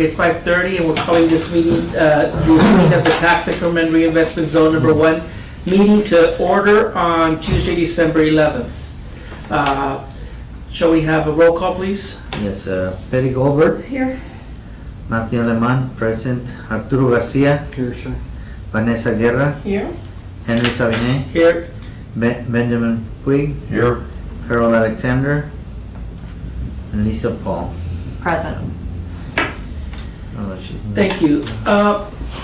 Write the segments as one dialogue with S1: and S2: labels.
S1: It's 5:30 and we're calling this meeting, the meeting of the Tax Increment Reinvestment Zone Number 1 meeting to order on Tuesday, December 11th. Shall we have a roll call, please?
S2: Yes, Betty Goldberg.
S3: Here.
S2: Martin Aleman, present. Arturo Garcia.
S4: Here, sir.
S2: Vanessa Guerra.
S3: Here.
S2: Henry Sabinet.
S1: Here.
S2: Benjamin Puig.
S4: Here.
S2: Carol Alexander. And Lisa Paul.
S3: Present.
S2: Oh, she's not-
S1: Thank you.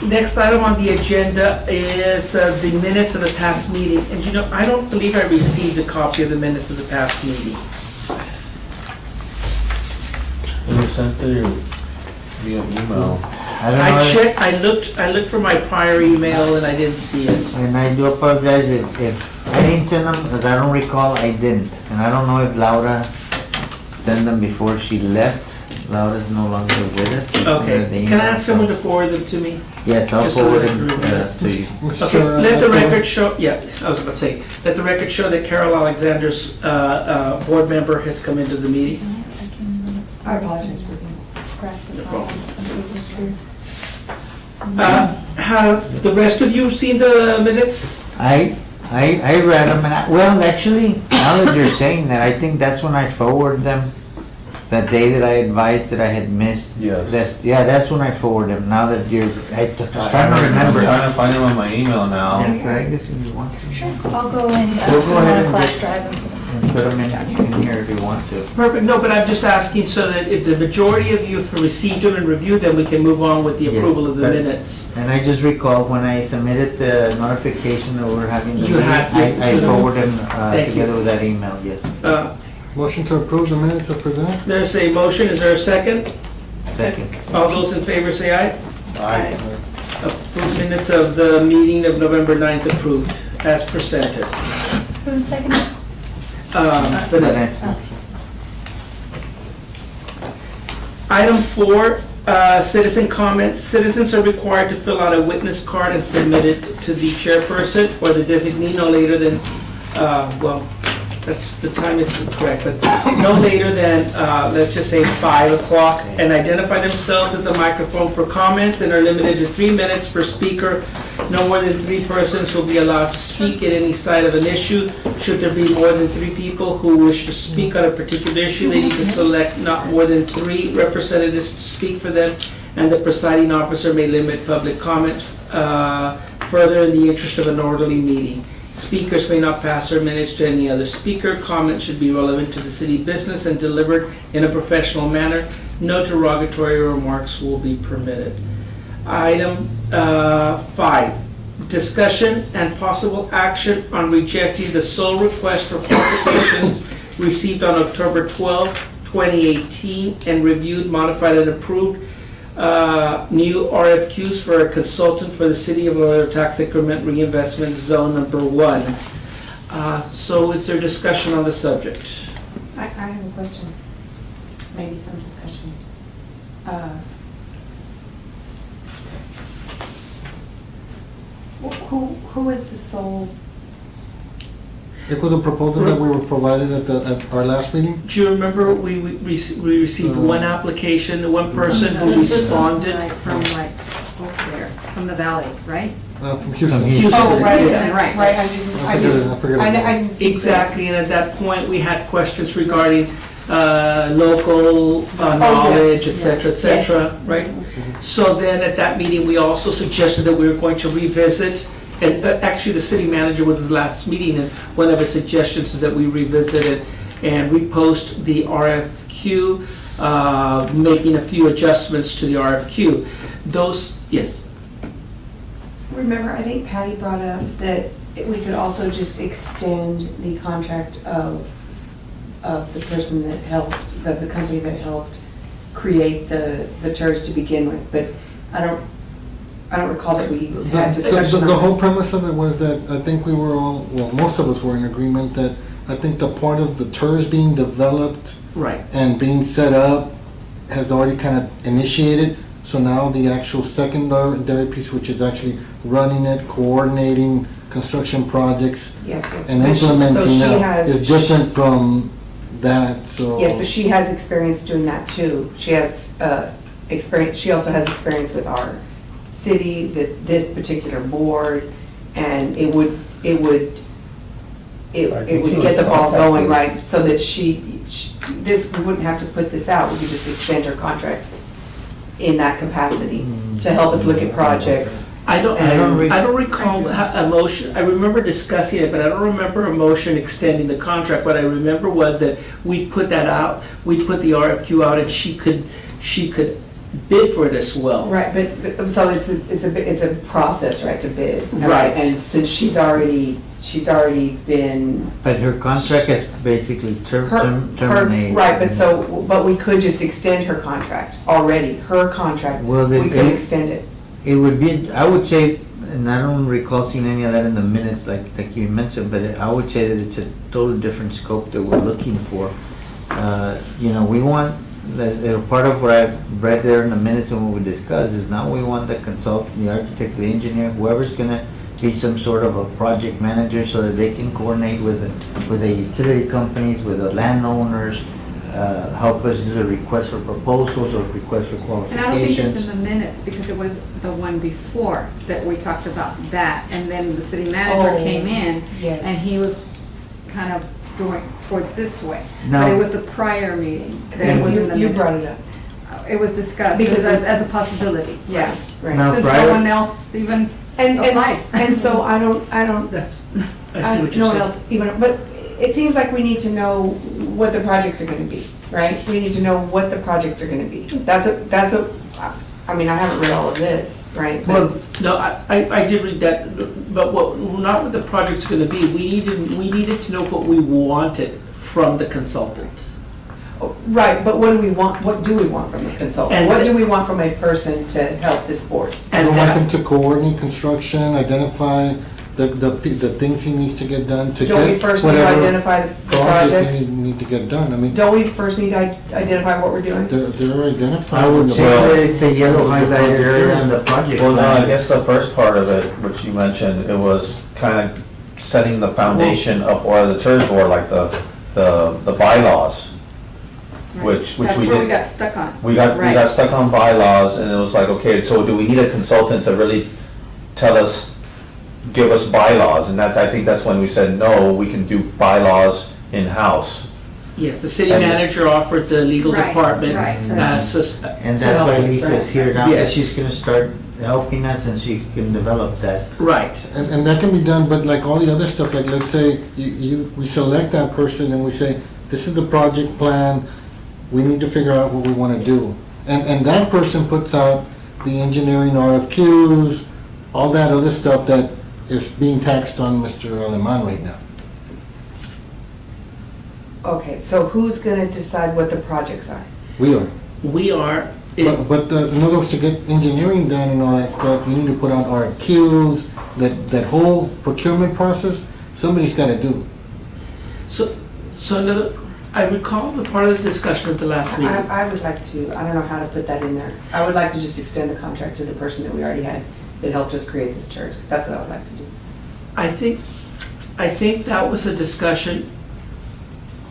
S1: Next item on the agenda is the minutes of the past meeting. And you know, I don't believe I received a copy of the minutes of the past meeting.
S4: You sent it via email.
S2: I don't
S1: I
S2: know.
S1: checked, I looked for my prior email and I didn't see it.
S2: And I do apologize if I didn't send them, because I don't recall I didn't. And I don't know if Laura sent them before she left. Laura's no longer with us. It's under the
S1: Okay, can I
S2: email,
S1: ask someone
S2: so-
S1: to forward them to me?
S2: Yes, I'll
S1: just so
S2: forward
S1: that I
S2: them
S1: can remember?
S2: to you.
S4: Mr.
S1: Okay,
S4: Chair,
S1: let the
S4: I'd like to-
S1: record show, yeah, I was about to say, let the record show that Carol Alexander's board member has come into the meeting.
S3: I apologize for
S1: No problem. Have the rest of you seen the minutes?
S2: I read them, and well, actually, now that you're saying that, I think that's when I forwarded them. That day that I advised that I had missed.
S4: Yes.
S2: That's when I forwarded them. Now that you're, I was trying to remember.
S4: I'm trying to find them on my email now.
S2: Yeah, but I guess if you want to.
S3: Sure, I'll go and
S2: We'll go ahead and
S3: flash
S2: just-
S3: drive them.
S2: And put them in here if you want to.
S1: Perfect, no, but I'm just asking so that if the majority of you have received them and reviewed them, we can move on with the
S2: Yes,
S1: approval of the
S2: but-
S1: minutes.
S2: And I just recalled when I submitted the notification that we're having the
S1: You
S2: meeting,
S1: had-
S2: I forwarded them
S1: Thank you.
S2: together with that email, yes.
S4: Motion to approve the minutes as presented?
S1: There's a motion, is there a second?
S2: Second.
S1: All those in favor say aye.
S3: Aye.
S1: Approved minutes of the meeting of November 9th approved, as presented.
S3: Who's second?
S1: Vanessa. Item 4, citizen comments. Citizens are required to fill out a witness card and submit it to the chairperson or the designee no later than, well, that's, the time isn't correct, but no later than, let's just say 5 o'clock, and identify themselves at the microphone for comments and are limited to 3 minutes per speaker. No more than 3 persons will be allowed to speak at any side of an issue. Should there be more than 3 people who wish to speak on a particular issue, they need to select not more than 3 representatives to speak for them, and the presiding officer may limit public comments further in the interest of an orderly meeting. Speakers may not pass their minutes to any other speaker. Comments should be relevant to the city business and delivered in a professional manner. No derogatory remarks will be permitted. Item 5, discussion and possible action on rejecting the sole request for qualifications received on October 12, 2018, and reviewed, modified, and approved new RFQs for a consultant for the City of Laredo Tax Increment Reinvestment Zone Number 1. So is there discussion on the subject?
S5: I have a question, maybe some discussion. Who is the sole?
S4: It was a proposal that we were provided at our last meeting.
S1: Do you remember we received one application, one person who responded?
S3: From like, over there, from the valley, right?
S4: From Houston.
S2: From Houston.
S5: Oh, right,
S1: Yeah.
S5: right, I didn't see.
S1: Exactly, and at that point, we had questions regarding local knowledge, et cetera, right? So then at that meeting, we also suggested that we were going to revisit, and actually the city manager was the last meeting, and one of his suggestions is that we revisit it and repost the RFQ, making a few adjustments to the RFQ. Those, yes.
S5: Remember, I think Patty brought up that we could also just extend the contract of the person that helped, of the company that helped create the church to begin with, but I don't recall that we had discussion on
S4: The
S5: that.
S4: whole premise of it was that I think we were all, well, most of us were in agreement that I think the part of the church being developed
S1: Right.
S4: and being set up has already kind of initiated. So now the actual secondary piece, which is actually running it, coordinating construction projects,
S5: Yes.
S4: and
S5: But she-
S4: implementing
S5: so she
S4: that
S5: has-
S4: is different from that, so.
S5: Yes, but she has experience doing that too. She has experience, she also has experience with our city, this particular board, and it would get the ball going, right? So that this, we wouldn't have to put this out, we could just extend her contract in that capacity to help us look at projects.
S1: I don't recall a motion, I remember discussing it, but I don't remember a motion extending the contract. What I remember was that we put that out, we put the RFQ out, and she could bid for it as well.
S5: Right, but so it's a process, right, to bid.
S1: Right.
S5: And since she's already been.
S2: But her contract is basically terminated.
S5: Right, but we could just extend her contract already, her contract,
S2: Well,
S5: we could extend it.
S2: It would be, I would say, and I don't recall seeing any of that in the minutes like you mentioned, but I would say that it's a totally different scope that we're looking for. We want, part of what I've read there in the minutes and what we discussed is now we want the consultant, the architect, the engineer, whoever's gonna be some sort of a project manager so that they can coordinate with the utility companies, with the landowners, help us do a request for proposals or request for qualifications.
S3: And I don't think it's in the minutes, because it was the one before that we talked about that, and then the city manager came in,
S5: Yes.
S3: and he was kind of going towards this way.
S2: No.
S3: But it was the prior meeting that it was in the minutes.
S5: You brought it up.
S3: It was discussed
S5: Because
S3: as a possibility.
S5: Yeah, right.
S2: Now,
S3: Since
S2: prior-
S3: no one else even applies.
S5: And so I don't,
S1: I see what
S5: no
S1: you're
S5: one
S1: saying.
S5: else even, but it seems like we need to know what the projects are gonna be, right? We need to know what the projects are gonna be. I mean, I haven't read all of this, right? But-
S2: Well,
S1: No, I did read that, but not what the project's gonna be, we needed to know what we wanted from the consultant.
S5: Right, but what do we want from the consultant?
S1: And-
S5: What do we want from a person to help this board?
S4: I
S1: And
S4: want
S1: that-
S4: them to coordinate construction, identify the things he needs to get done to
S5: Don't we
S4: get
S5: first need to
S4: whatever
S5: identify the
S4: project
S5: projects?
S4: we need to get done. I mean,
S5: Don't we first need to identify what we're doing?
S4: they're identified.
S2: I would
S4: in the-
S2: say that it's a yellow highlighted area on the project.
S6: Well, no, I
S2: plan.
S6: guess the first part of it, which you mentioned, it was kind of setting the foundation of, or the terms were like the bylaws, which we
S3: That's where we
S6: did.
S3: got stuck on.
S6: We got
S3: Right.
S6: stuck on bylaws, and it was like, okay, so do we need a consultant to really give us bylaws? And I think that's when we said, no, we can do bylaws in-house.
S1: Yes, the city
S6: And-
S1: manager offered the legal
S3: Right,
S1: department.
S3: right.
S2: And that's why Lisa's here now, that
S1: Yes.
S2: she's gonna start helping us and she can develop that.
S1: Right.
S4: And that can be done, but like all the other stuff, like let's say we select that person and we say, this is the project plan, we need to figure out what we want to do. And that person puts out the engineering RFQs, all that other stuff that is being taxed on Mr. Aleman right now.
S5: Okay, so who's gonna decide what the projects are?
S4: We are.
S1: We are,
S4: But in other words, to get engineering done and all that stuff, you need to put out RFQs, that whole procurement process, somebody's got to do.
S1: so another, I recall the part of the discussion at the last meeting.
S5: I would like to, I don't know how to put that in there. I would like to just extend the contract to the person that we already had that helped us create this TERS. That's what I would like to do.
S1: I think that was a discussion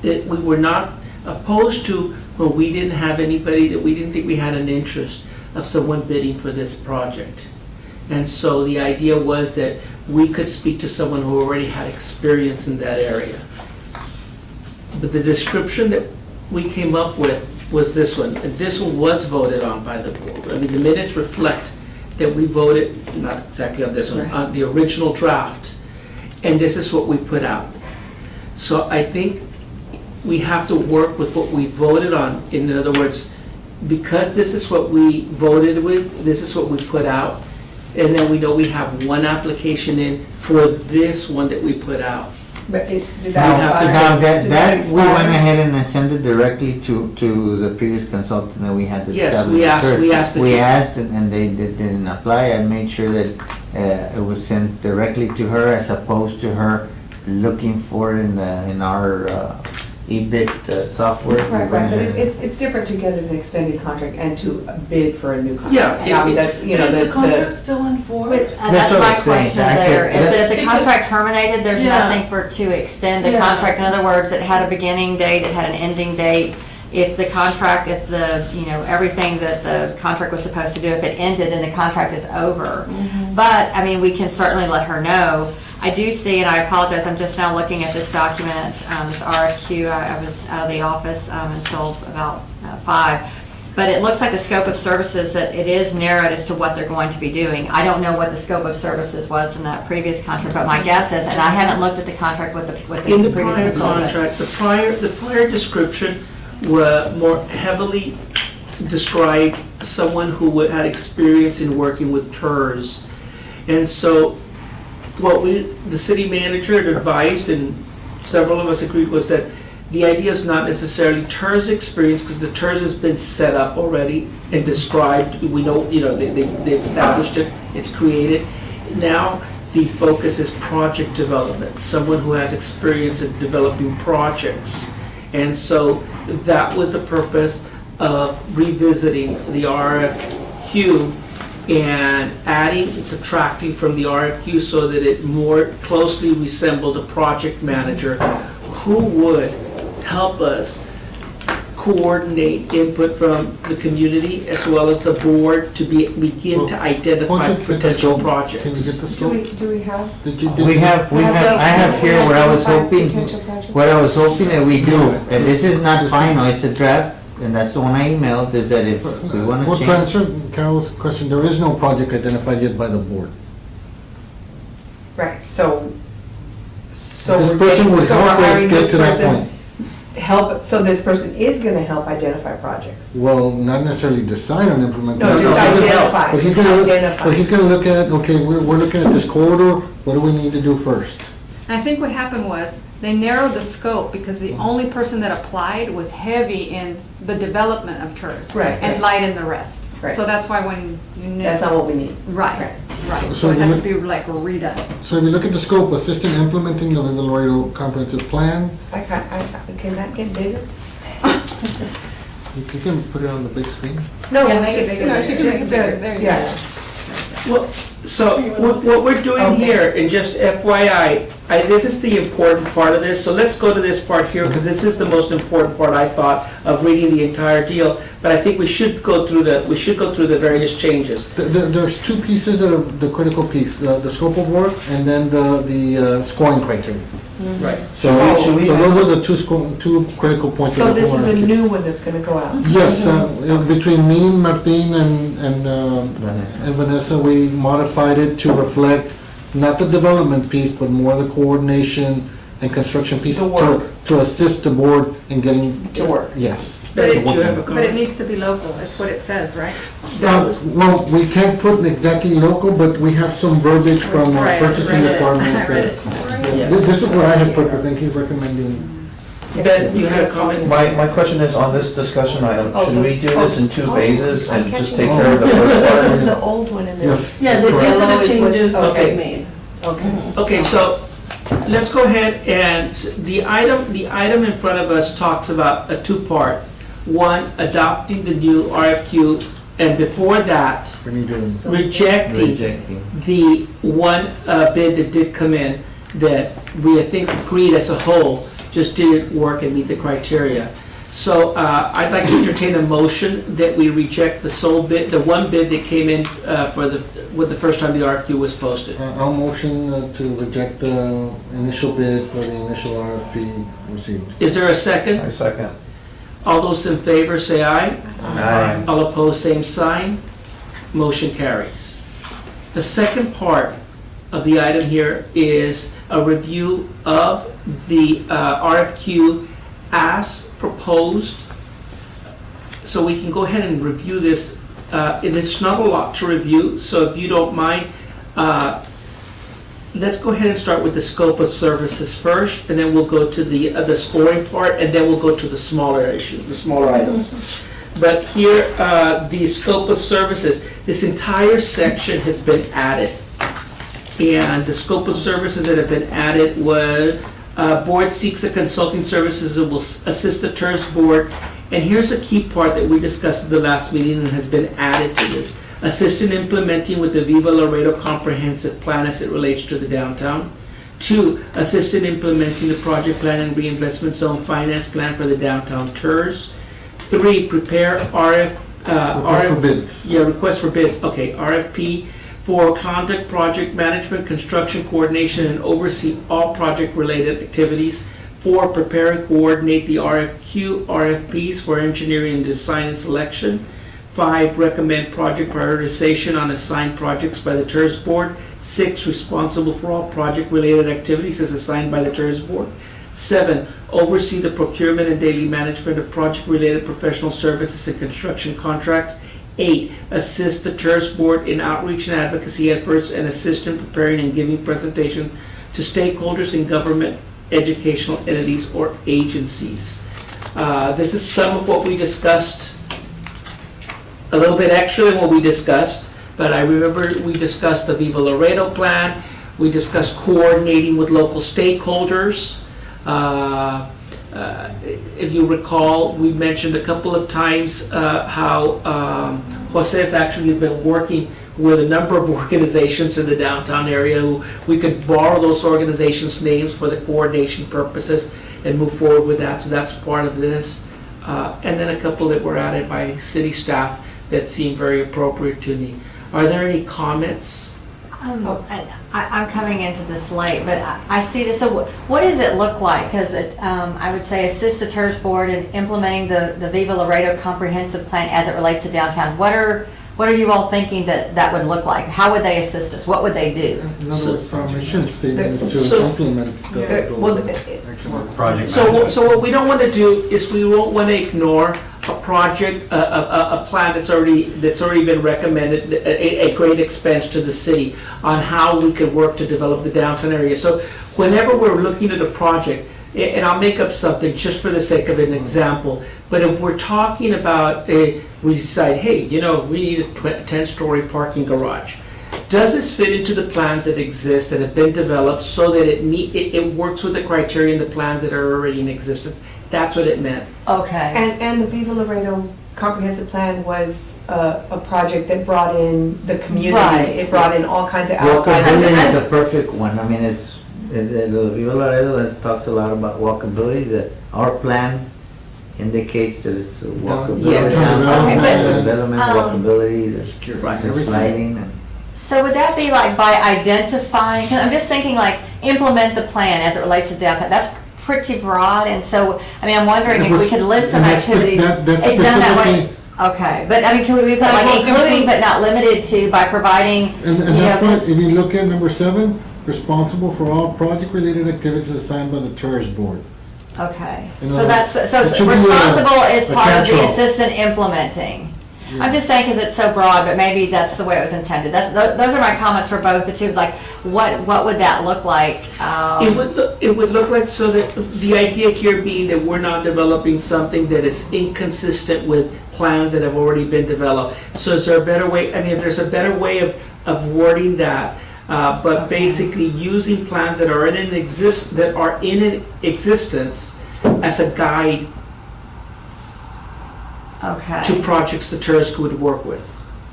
S1: that we were not opposed to when we didn't have anybody, that we didn't think we had an interest of someone bidding for this project. And so the idea was that we could speak to someone who already had experience in that area. But the description that we came up with was this one, and this one was voted on by the board. I mean, the minutes reflect that we voted, not exactly on this one, on the original draft, and this is what we put out. So I think we have to work with what we voted on. In other words, because this is what we voted with, this is what we put out, and then we know we have one application in for this one that we put out.
S5: But did
S2: Now,
S5: that expire?
S2: now
S5: Did
S2: that, we
S5: expire?
S2: went ahead and sent it directly to the previous consultant that we had. That
S1: Yes,
S2: established
S1: we
S2: the
S1: asked-
S2: third.
S1: we asked the
S2: We
S1: kid.
S2: asked and they didn't apply. I made sure that it was sent directly to her as opposed to her looking for it in our e-bid software.
S5: Right,
S2: We
S5: right,
S2: went
S5: but
S2: ahead.
S5: it's different to get an extended contract and to bid for a new contract.
S1: Yeah,
S5: I mean, that's, you know,
S7: Is the
S5: the,
S7: contract still in force?
S2: That's
S7: That's
S2: what
S7: my
S2: I'm saying.
S7: question
S2: I said
S7: there, is
S2: that-
S7: that if the contract terminated, there's Yeah. nothing to extend the Yeah. contract. In other words, it had a beginning date, it had an ending date, if the contract, if the, you know, everything that the contract was supposed to do, if it ended, then the contract is over. But, I mean, we can certainly let her know. I do see, and I apologize, I'm just now looking at this document, this RFQ. I was out of the office until about 5. But it looks like the scope of services, that it is narrowed as to what they're going to be doing. I don't know what the scope of services was in that previous contract, but my guess is, and I haven't looked at the contract with the
S1: In the
S7: previous
S1: prior
S7: consultant.
S1: contract, the prior description were more heavily described someone who had experience in working with TERS. And so what the city manager had advised, and several of us agreed, was that the idea is not necessarily TERS experience, because the TERS has been set up already and described. We know, you know, they established it, it's created. Now, the focus is project development, someone who has experience in developing projects. And so that was the purpose of revisiting the RFQ and adding and subtracting from the RFQ so that it more closely resembled a project manager who would help us coordinate input from the community as well as the board to begin to identify
S4: Why don't you get the
S1: potential
S4: scope?
S1: projects.
S4: Can we get the scope?
S5: Do we have?
S4: Did you?
S2: I have here what I was hoping,
S5: Potential projects?
S2: what I was hoping that we do, and this is not final, it's a draft, and that's the one I emailed, is that if we want
S4: Well,
S2: to
S4: to
S2: change.
S4: answer Carol's question, there is no project identified yet by the board.
S5: Right, so.
S4: This person would help us get to that point.
S5: Help, so this person is gonna help identify projects.
S4: Well, not necessarily decide on implementation.
S5: No, just identify,
S4: But he's
S5: just
S4: gonna,
S5: identify.
S4: but he's gonna look at, okay, we're looking at this corridor, what do we need to do first?
S3: I think what happened was, they narrowed the scope because the only person that applied was heavy in the development of TERS.
S5: Right,
S3: And
S5: right.
S3: light in the rest.
S5: Right.
S3: So that's why when you.
S5: That's not what we need.
S3: Right, right.
S4: So
S3: So it
S4: we
S3: had to
S4: look-
S3: be like redone.
S4: So if you look at the scope, assist in implementing the Laredo comprehensive plan,
S5: Can that get bigger?
S4: you can put it on the big screen.
S5: No,
S7: Yeah, make it
S5: just,
S7: bigger.
S3: No, she can make it
S5: just,
S3: bigger. There you go.
S5: yeah.
S1: Well, so what we're doing
S5: Okay.
S1: here, and just FYI, this is the important part of this, so let's go to this part here, because this is the most important part, I thought, of reading the entire deal. But I think we should go through the various changes.
S4: There's two pieces that are the critical piece, the scope of work and then the scoring criteria.
S1: Right.
S4: So
S6: Should we-
S4: those are the two critical points.
S5: So
S4: that
S5: this
S4: I
S5: is a
S4: wanna keep.
S5: new one that's gonna go out?
S4: Yes, between me, Martin, and
S2: Vanessa.
S4: and Vanessa, we modified it to reflect not the development piece, but more the coordination and construction piece
S5: The work.
S4: to assist the board in getting.
S5: To work.
S4: Yes.
S1: Betty,
S4: The
S1: do you
S4: work.
S1: have a
S3: But it
S1: comment?
S3: needs to be local, is what it says, right?
S4: Well, we can't put exactly local, but we have some verbiage from our
S3: Right,
S4: purchasing
S3: read it.
S4: department.
S3: I read it.
S1: Yeah.
S4: This is what I had put, I think he's recommending.
S1: Ben, you had a comment?
S6: My question is on this discussion item, should we do this in 2 phases and just take care of the
S5: This
S6: first
S5: is
S6: part?
S5: the old one and
S4: Yes.
S5: then.
S8: Yeah, these are
S5: Yellow
S8: the
S5: is what's-
S8: changes that
S5: okay.
S8: they made.
S5: Okay.
S1: Okay, so let's go ahead and, the item in front of us talks about a two-part. One, adopting the new RFQ, and before that,
S4: We need to.
S1: rejecting the one bid that did come in that we, I think, agreed as a whole, just didn't work and meet the criteria. So I'd like to entertain a motion that we reject the sole bid, the one bid that came in with the first time the RFQ was posted.
S4: I'll motion to reject the initial bid for the initial RFP received.
S1: Is there a second?
S6: I second.
S1: All those in favor say aye.
S6: Aye.
S1: All opposed, same sign. Motion carries. The second part of the item here is a review of the RFQ as proposed. So we can go ahead and review this. And it's not a lot to review, so if you don't mind, let's go ahead and start with the scope of services first, and then we'll go to the scoring part, and then we'll go to the smaller issue, the smaller items. But here, the scope of services, this entire section has been added. And the scope of services that have been added was, board seeks a consulting services that will assist the TERS board. And here's a key part that we discussed at the last meeting and has been added to this. Assist in implementing with the Viva Laredo comprehensive plan as it relates to the downtown. 2, assist in implementing the project plan and reinvestment zone finance plan for the downtown TERS. 3, prepare
S4: Request for bids.
S1: Yeah, request for bids, okay, RFP for conduct project management, construction coordination, and oversee all project-related activities. 4, prepare and coordinate the RFPs for engineering and design and selection. 5, recommend project prioritization on assigned projects by the TERS board. 6, responsible for all project-related activities as assigned by the TERS board. 7, oversee the procurement and daily management of project-related professional services and construction contracts. 8, assist the TERS board in outreach and advocacy efforts and assist in preparing and giving presentation to stakeholders in government, educational entities, or agencies. This is some of what we discussed, a little bit extra than what we discussed, but I remember we discussed the Viva Laredo plan, we discussed coordinating with local stakeholders. If you recall, we mentioned a couple of times how Jose has actually been working with a number of organizations in the downtown area who we could borrow those organizations' names for the coordination purposes and move forward with that. So that's part of this. And then a couple that were added by city staff that seemed very appropriate to me. Are there any comments?
S7: I'm coming into this late, but I see this, so what does it look like? Because I would say assist the TERS board in implementing the Viva Laredo comprehensive plan as it relates to downtown. What are you all thinking that would look like? How would they assist us? What would they do?
S4: In other words, our mission statement is to
S1: So-
S4: implement
S5: Well,
S4: those actions.
S6: Project
S1: So what we don't want to do is we won't want to ignore a project, a plan that's already been recommended, a great expense to the city on how we could work to develop the downtown area. So whenever we're looking at a project, and I'll make up something just for the sake of an example, but if we're talking about, we decide, hey, you know, we need a 10-story parking garage. Does this fit into the plans that exist that have been developed so that it works with the criteria and the plans that are already in existence? That's what it meant.
S7: Okay.
S5: And the Viva Laredo comprehensive plan was a project that brought in the community.
S7: Right.
S5: It brought in all kinds of outside.
S2: Walkability is a perfect one. I mean, the Viva Laredo talks a lot about walkability, that our plan indicates that it's a walkability.
S1: Yes.
S7: Okay, but,
S2: Development, walkability,
S1: Right.
S2: the sliding. And
S7: So would that be like by identifying, 'cause I'm just thinking like implement the plan as it relates to downtown, that's pretty broad, and so, I mean, I'm wondering if we could list some
S4: And that's
S7: activities.
S4: that's
S7: It's done that way.
S4: specifically,
S7: Okay, but I mean, can we put like including but not limited to by providing,
S4: and
S7: you
S4: that's
S7: know,
S4: why,
S7: 'cause-
S4: if you look at number 7, responsible for all project-related activities assigned by the TERS board.
S7: okay.
S4: You
S7: So
S4: know,
S7: that's, so
S4: it should be
S7: responsible is
S4: a
S7: part of the
S4: catch-all.
S7: assistant implementing.
S4: Yeah.
S7: I'm just saying because it's so broad, but maybe that's the way it was intended. Those are my comments for both the two, like, what would that look like?
S1: It would look like, so that the idea here being that we're not developing something that is inconsistent with plans that have already been developed. So is there a better way, I mean, if there's a better way of wording that, but basically using plans that are in existence as a guide
S7: Okay.
S1: to projects the TERS would work with.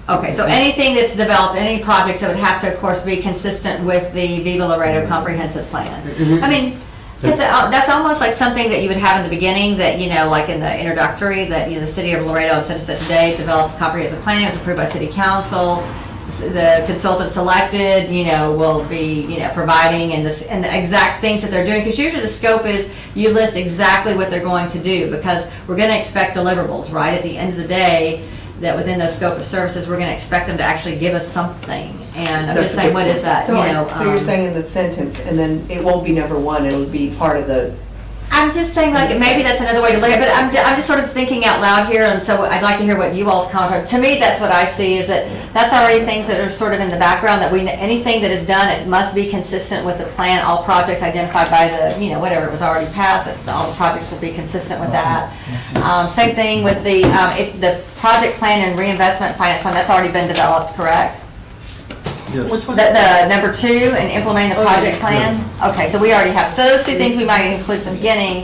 S7: Okay, so anything that's developed, any projects that would have to, of course, be consistent with the Viva Laredo comprehensive plan. I mean, because that's almost like something that you would have in the beginning, that, you know, like in the introductory, that, you know, the city of Laredo on such and such a day developed a comprehensive plan, it was approved by city council, the consultant selected, you know, will be, you know, providing and the exact things that they're doing, because usually the scope is you list exactly what they're going to do, because we're going to expect deliverables, right? At the end of the day, that within the scope of services, we're going to expect them to actually give us something. And I'm just saying, what is that, you know?
S5: So you're saying in the sentence, and then it won't be number 1, it'll be part of the.
S7: I'm just saying, like, maybe that's another way to look at it, but I'm just sort of thinking out loud here, and so I'd like to hear what you all's comments are. To me, that's what I see, is that that's already things that are sort of in the background, that anything that is done, it must be consistent with the plan, all projects identified by the, you know, whatever was already passed, that all the projects will be consistent with that. Same thing with the, if the project plan and reinvestment finance fund, that's already been developed, correct?
S4: Yes.
S7: The number 2, and implementing the project plan? Okay, so we already have, so those 2 things we might include at the beginning,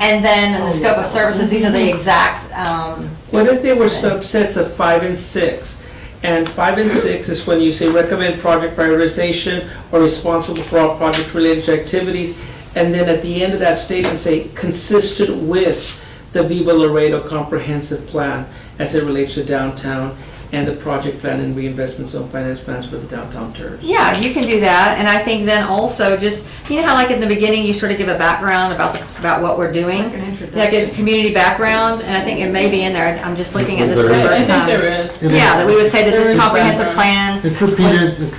S7: and then in the scope of services, these are the exact,
S1: What if there were subsets of 5 and 6? And 5 and 6 is when you say recommend project prioritization or responsible for all project related activities. And then at the end of that statement say consistent with the Viva Laredo comprehensive plan as it relates to downtown and the project plan and reinvestment zone finance plans for the downtown TERS.
S7: Yeah, you can do that, and I think then also just, you know how like in the beginning, you sort of give a background about what we're doing?
S3: Like an introduction.
S7: Like a community background, and I think it may be in there, I'm just looking at this for the
S4: There is.
S7: first
S8: I think
S7: time.
S8: there is.
S7: Yeah, that we would say that
S8: There
S7: this
S8: is
S7: comprehensive
S8: background.
S7: plan
S4: It's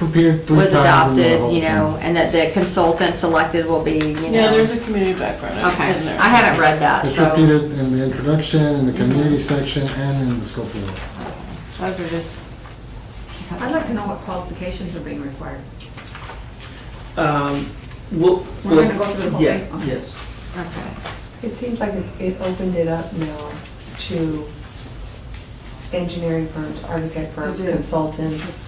S4: repeated 3
S7: was
S4: times. in the
S7: adopted,
S4: whole
S7: you know,
S4: thing.
S7: and that the consultant selected will be, you know.
S8: Yeah, there's a community background. It's
S7: Okay,
S8: in there.
S7: I haven't read that,
S4: It's
S7: so
S4: repeated in the introduction, in the community section, and in the scope of work.
S7: those are just.
S3: I'd like to know what qualifications are being required.
S1: We're
S3: gonna go through the whole
S1: Yeah,
S3: thing? Okay.
S1: yes.
S7: Okay.
S5: It seems like it opened it up now to engineering firms, architect firms,
S3: It did.
S5: consultants,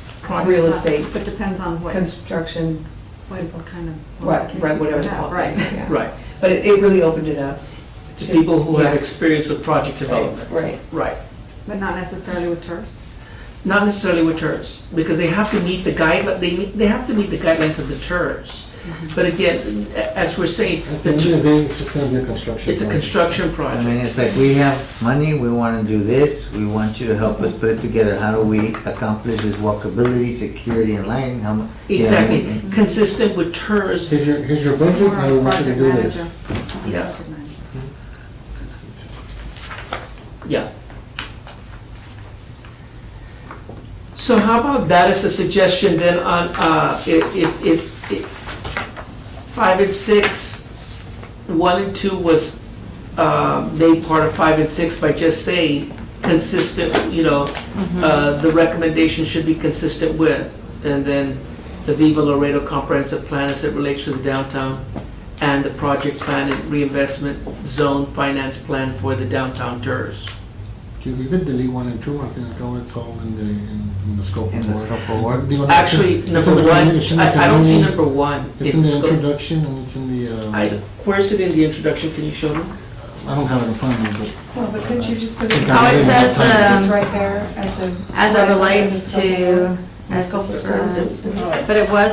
S5: real estate,
S3: It depends on what
S5: construction,
S3: what kind of.
S5: right,
S3: qualifications
S5: whatever
S3: they
S5: the
S3: have,
S5: qualifications,
S3: Right.
S5: yeah.
S1: Right.
S5: But it really opened it up.
S1: To people who have
S5: Yeah.
S1: experience with project development.
S5: Right.
S1: Right.
S3: But not necessarily with TERS.
S1: Not necessarily with TERS, because they have to meet the they have to meet the guidelines of the TERS. But again, as we're saying,
S4: At the end of the day, it's just gonna be a construction.
S1: it's a
S4: project.
S1: construction
S2: I mean,
S1: project.
S2: it's like, we have money, we wanna do this, we want you to help us put it together. How do we accomplish this walkability, security, and lighting? How mu- you know,
S1: Exactly, consistent with TERS.
S4: Here's your budget,
S3: Or
S4: and we want you to
S3: project
S4: do
S3: manager.
S4: this.
S1: Yeah.
S3: Project manager.
S1: Yeah. So how about that as a suggestion then on, if 5 and 6, 1 and 2 was made part of 5 and 6 by just saying consistent, you know, the recommendation should be consistent with, and then the Viva Laredo comprehensive plan as it relates to the downtown, and the project plan and reinvestment zone finance plan for the downtown TERS.
S4: You could delete 1 and 2, I think it's all in the scope
S2: In
S4: of
S2: the
S4: work.
S2: scope of work.
S4: Do you wanna-
S1: Actually,
S4: it's in
S1: number
S4: the
S1: one,
S4: it's in the
S1: I don't see
S4: community-
S1: number one.
S4: It's in the
S1: scope-
S4: introduction, and it's in the,
S1: Where's it in the introduction, can you show me?
S4: I don't have it in front of me, but.
S5: Well, but couldn't you just put it?
S4: Oh, it
S7: says,
S5: Just right there at the.
S7: As it relates to.
S5: The scope of services.
S7: But it was,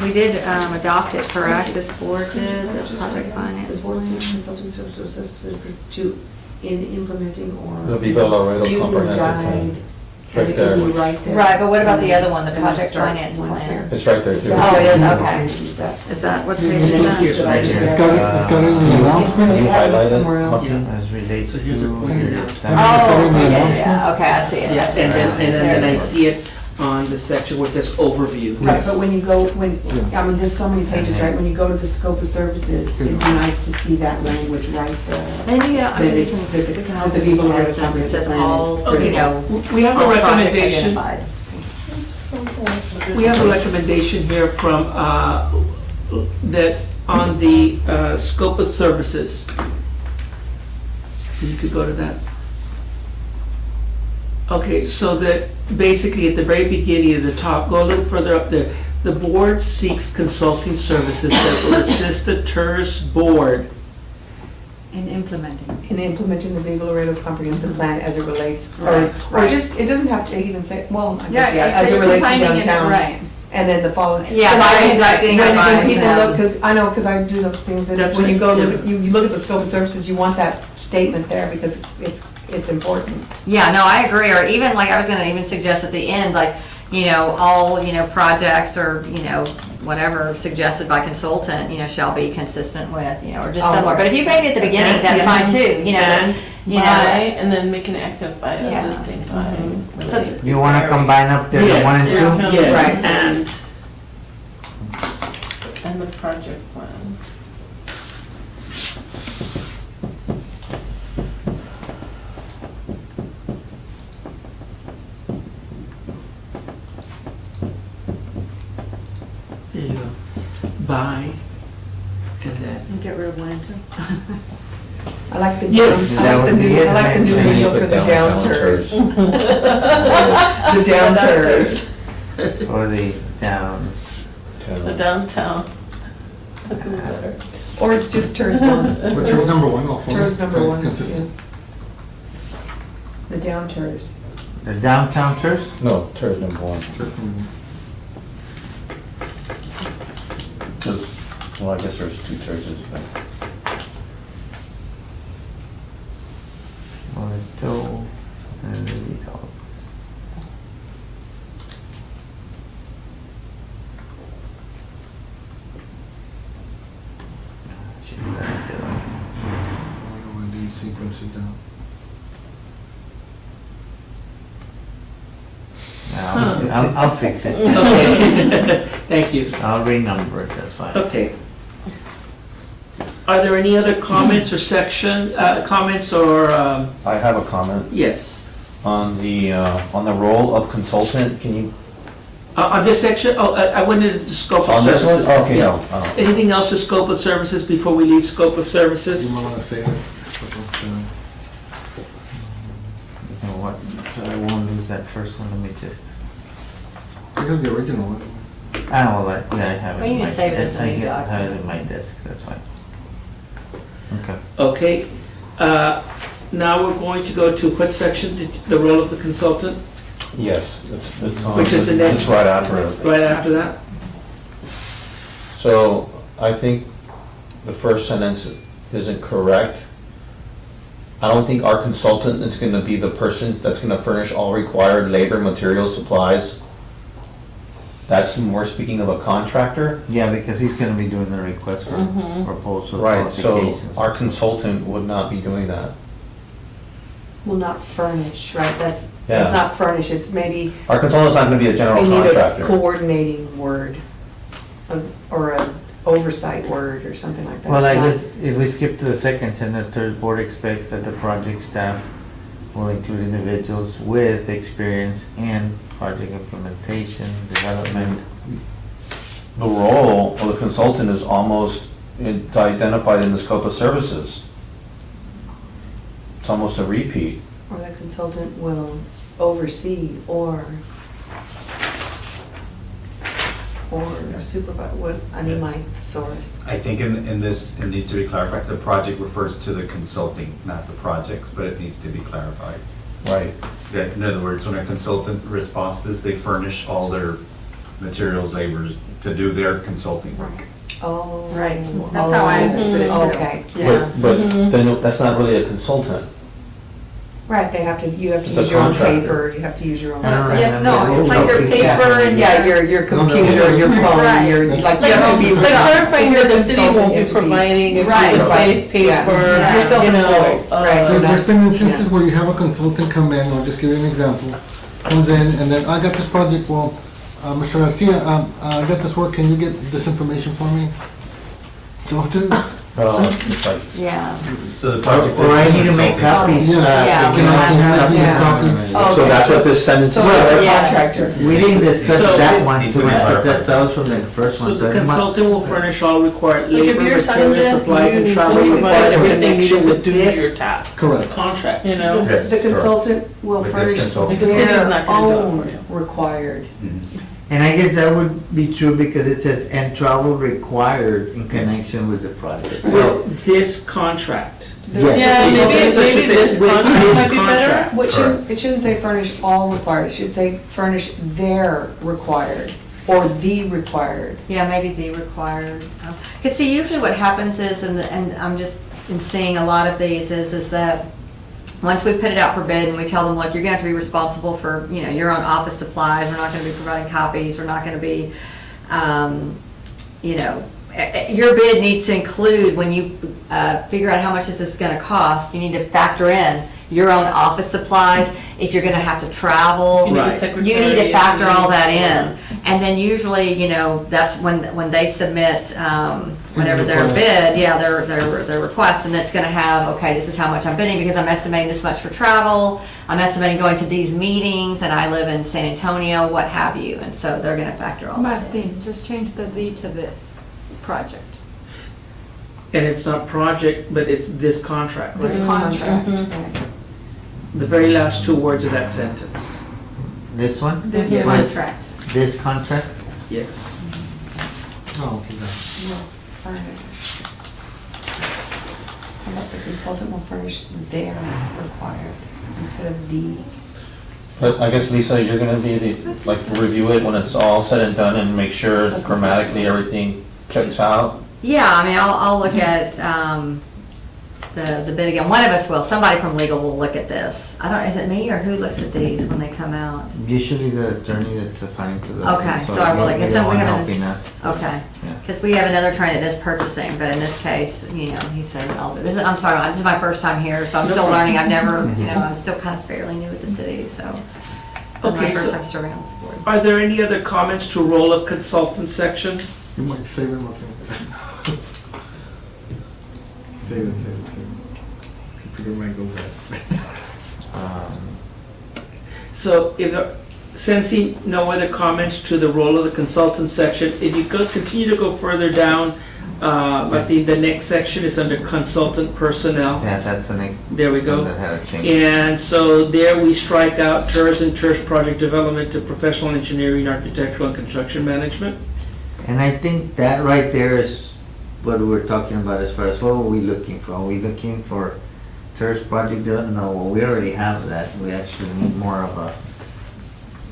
S7: we did adopt it, correct? This board did, the project finance
S5: The board seeks
S7: plan.
S5: consulting services to, in implementing
S6: The
S5: or
S6: Viva Laredo
S5: using
S6: comprehensive
S5: guide.
S6: plan.
S5: And
S6: Right
S5: it can be
S6: there.
S5: right there.
S7: Right, but what about the other one, the
S5: And
S7: project
S5: start
S7: finance
S5: one
S7: plan?
S5: here.
S6: It's right there too.
S7: Oh, it is, okay.
S5: That's.
S7: Is that what
S4: You
S7: page is
S4: see
S7: that?
S1: here.
S4: It's got it in the announcement.
S6: You highlight it?
S1: Yeah.
S2: As relates
S1: So
S2: to.
S1: here's a pointer now.
S7: Oh, okay, yeah, okay, I see it. I
S1: Yeah,
S7: see it.
S1: and then I
S7: There's-
S1: see it on the section where it says overview.
S5: Right, but when you go,
S4: Yeah.
S5: I mean, there's so many pages, right, when you go to the scope of services, it'd be nice to see that language right there.
S7: And you know, I mean,
S5: That
S7: we
S5: it's-
S7: can,
S5: that
S7: we can
S5: the
S7: also
S5: people
S7: do
S5: who are
S7: that since it says
S5: comprehensive
S7: all,
S5: plan is-
S7: you know,
S1: We have a
S7: all projects
S1: recommendation,
S7: identified.
S1: we have a recommendation here from, that on the scope of services. You could go to that. Okay, so that basically at the very beginning of the top, go a little further up there. The board seeks consulting services that will assist the TERS board.
S3: In implementing.
S5: In implementing the Viva Laredo comprehensive plan as it relates,
S3: Right,
S5: or
S3: right.
S5: just, it doesn't have to even say, well, I guess,
S3: Yeah,
S5: yeah, as it
S3: you're
S5: relates to
S3: combining it,
S5: downtown.
S3: right.
S5: And then the following.
S7: Yeah,
S5: So
S7: by
S5: that-
S7: conducting
S5: when-
S7: or by,
S5: when people
S7: yeah.
S5: look, because I know, because I do those things, and
S1: That's
S5: when you
S1: right,
S5: go, look
S1: yeah.
S5: at you look at the scope of services, you want that statement there, because it's important.
S7: Yeah, no, I agree, or even, like, I was gonna even suggest at the end, like, you know, all, you know, projects or, you know, whatever suggested by consultant, you know, shall be consistent with, you know, or just
S5: Oh,
S7: similar, but if you made it at the beginning, that's
S8: Yeah.
S7: fine too, you know,
S8: And
S7: that, you
S8: by,
S7: know.
S8: and then make an active by
S7: Yeah.
S8: assisting by.
S7: So
S8: related
S2: You wanna
S8: to
S2: combine up there the
S1: Yes.
S2: 1 and 2?
S8: Yeah.
S1: Yes,
S5: Right.
S1: and
S8: and the project plan.
S1: there you go. By, and then.
S3: And get rid of 1 and 2.
S5: I like the,
S1: Yes.
S5: I like the new, I like the new
S6: And you
S5: video for
S6: put
S5: the
S6: downtown
S5: downters. The downters.
S2: Or the down?
S8: The downtown. That's a little better.
S5: Or it's just TERS one.
S4: What's your number 1? I'll follow.
S5: TERS number 1.
S4: Consistent.
S5: The downters.
S2: The downtown church?
S6: No, TERS number 1.
S4: TERS number 1.
S6: Well, I guess there's 2 TERSs, but.
S2: still $180. Should be better to do.
S4: When they sequence it down.
S2: I'll fix it.
S1: Okay, thank you.
S2: I'll renumber it, that's fine.
S1: Okay. Are there any other comments or comments or,
S6: I have a comment
S1: yes?
S6: on the role of consultant, can you,
S1: On this section, I wanted the scope of
S6: on this
S1: services.
S6: one? Okay,
S1: Yeah.
S6: no.
S1: Anything else to scope of services before we leave scope of services?
S4: You might wanna say it.
S2: You know what, so I won't lose that first one, let me just,
S4: You have the original one.
S2: well, I have it
S7: Well, you
S2: in my
S7: just save it as
S2: desk,
S7: a
S2: I
S7: new
S2: have it
S7: document.
S2: in my desk, that's fine. Okay.
S1: Okay. Now we're going to go to what section, the role of the consultant,
S6: Yes, it's on.
S1: Which is the next-
S6: It's right after it.
S1: right after that?
S6: So I think the first sentence isn't correct. I don't think our consultant is gonna be the person that's gonna furnish all required labor, materials, supplies. That's more speaking of a contractor.
S2: Yeah, because he's gonna be doing the request for proposal
S6: Right, so
S2: qualifications.
S6: our consultant would not be doing that.
S5: Will not furnish, right? That's
S6: Yeah.
S5: not furnish, it's maybe,
S6: Our consultant's not gonna be a
S5: we
S6: general
S5: need a
S6: contractor.
S5: coordinating word, or a oversight word, or something like that.
S2: Well, I
S5: Not-
S2: guess if we skip to the second sentence, the board expects that the project staff will include individuals with experience in project implementation, development.
S6: The role of the consultant is almost identified in the scope of services. It's almost a repeat.
S5: Or the consultant will oversee or supervise, what, I need my thesaurus.
S9: I think in this, it needs to be clarified, the project refers to the consulting, not the projects, but it needs to be clarified.
S6: Right.
S9: That, in other words, when a consultant responds to this, they furnish all their materials, labors to do their consulting work.
S5: Oh.
S3: Right. That's how I understood it, too.
S5: Okay,
S3: Yeah.
S6: But then that's not really a consultant.
S5: right, you have to
S6: It's a
S5: use your own
S6: contractor.
S5: paper, you have to use your own
S2: I don't
S5: stuff.
S3: Yes, no, it's like your
S2: Yeah.
S3: paper and
S5: Yeah, your
S4: No, no,
S5: computer, your phone,
S3: Right.
S5: your,
S4: That's-
S5: like, you have to be.
S8: Like clarifying that the city
S5: consultant,
S8: won't
S5: you
S8: be
S5: have to
S8: providing a
S3: Right.
S8: space, paper,
S5: Yeah. You're
S8: you
S5: self-employed,
S8: know.
S5: right.
S4: There's been instances where you have a consultant come in, I'll just give you an example, comes in, and then, I got this project, well, Mr. Garcia, I got this work, can you get this information for me? So often,
S6: It's like,
S7: Yeah.
S9: So the project.
S2: Or I need to make copies.
S4: yeah,
S7: Yeah,
S4: can I have
S7: yeah.
S4: copies?
S5: Oh,
S6: so that's what this sentence is.
S5: So it's
S6: for?
S5: a
S7: Yeah.
S5: contractor.
S2: We didn't discuss
S1: So-
S2: that one
S9: Needs
S2: too
S9: to be
S2: much, but
S9: clarified.
S2: that was from the first
S1: So
S2: one.
S1: the
S2: So it might-
S1: consultant will furnish all required
S8: Like if
S1: labor,
S8: you're assigned
S1: materials,
S8: this,
S1: supplies,
S8: you
S1: and
S8: need
S1: travel
S8: to
S1: required
S8: provide
S1: in
S8: everything
S1: connection
S8: needed to
S1: with
S8: do your
S1: this
S8: task.
S4: Correct.
S1: contract.
S8: You know?
S9: Yes,
S5: The
S9: correct.
S5: consultant will
S9: With this
S5: furnish
S9: consultant.
S8: Because the city's
S5: their
S8: not gonna do it for
S5: own
S8: you.
S5: required.
S9: Mhm.
S2: And I guess that would be true because it says, and travel required in connection with the project. So,
S1: With this contract.
S2: yes.
S8: Yeah,
S1: So
S8: maybe
S1: so it should
S8: this
S1: say with
S8: contract
S1: this
S8: might be better.
S1: contract.
S5: What shouldn't, it shouldn't say furnish all required, it should say furnish their required, or the required.
S7: Yeah, maybe the required. Because see, usually what happens is, and I'm just in seeing a lot of these, is that once we put it out for bid and we tell them, look, you're gonna have to be responsible for, your own office supplies, we're not gonna be providing copies, we're not gonna be, your bid needs to include, when you figure out how much this is gonna cost, you need to factor in your own office supplies, if you're gonna have to travel.
S8: You need a
S1: Right.
S8: secretary,
S7: You need to factor all that
S8: you
S7: in. And then usually, that's when they submit, whenever their bid, their request, and it's gonna have, okay, this is how much I'm bidding, because I'm estimating this much for travel, I'm estimating going to these meetings, and I live in San Antonio, what have you, and so they're gonna factor all that in.
S3: Martin, just change the "the" to "this" project.
S1: And it's not project, but it's this contract, right?
S3: This contract.
S5: Right.
S1: The very last two words of that sentence.
S2: This one?
S3: This
S1: Yeah.
S3: contract.
S2: This contract?
S1: Yes.
S4: Oh, okay, got
S5: Will furnish. How about the consultant will furnish their required instead of the?
S6: But I guess, Lisa, you're gonna be review it when it's all said and done and make sure grammatically everything checks out.
S7: Yeah, I mean, I'll look at, the bid again. One of us will, somebody from legal will look at this. I don't, is it me or who looks at these when they come out?
S2: Usually the attorney that's assigned to the.
S7: Okay, so I will, because
S2: they're
S7: some we
S2: the one
S7: haven't.
S2: helping us.
S7: Okay,
S2: Yeah.
S7: because we have another attorney that does purchasing, but in this case, you know, he said, oh, this is, I'm sorry, this is my first time here, so I'm still learning. I've never, you know, I'm still kind of fairly new at the city, so. This is my
S1: Okay,
S7: first
S1: so-
S7: time serving on this board.
S1: Are there any other comments to role of consultant section?
S4: You might save it, okay. Save it. People might go back.
S1: So if there, sensing no other comments to the role of the consultant section, if you go, continue to go further down, I think the next section is under consultant personnel.
S2: Yeah, that's the next.
S1: There we go.
S2: one that had a change.
S1: And so there we strike out TERS and TERS project development to professional engineering, architectural, and construction management.
S2: And I think that right there is what we were talking about as far as what were we looking for? Are we looking for TERS project? No, well, we already have that. We actually need more of a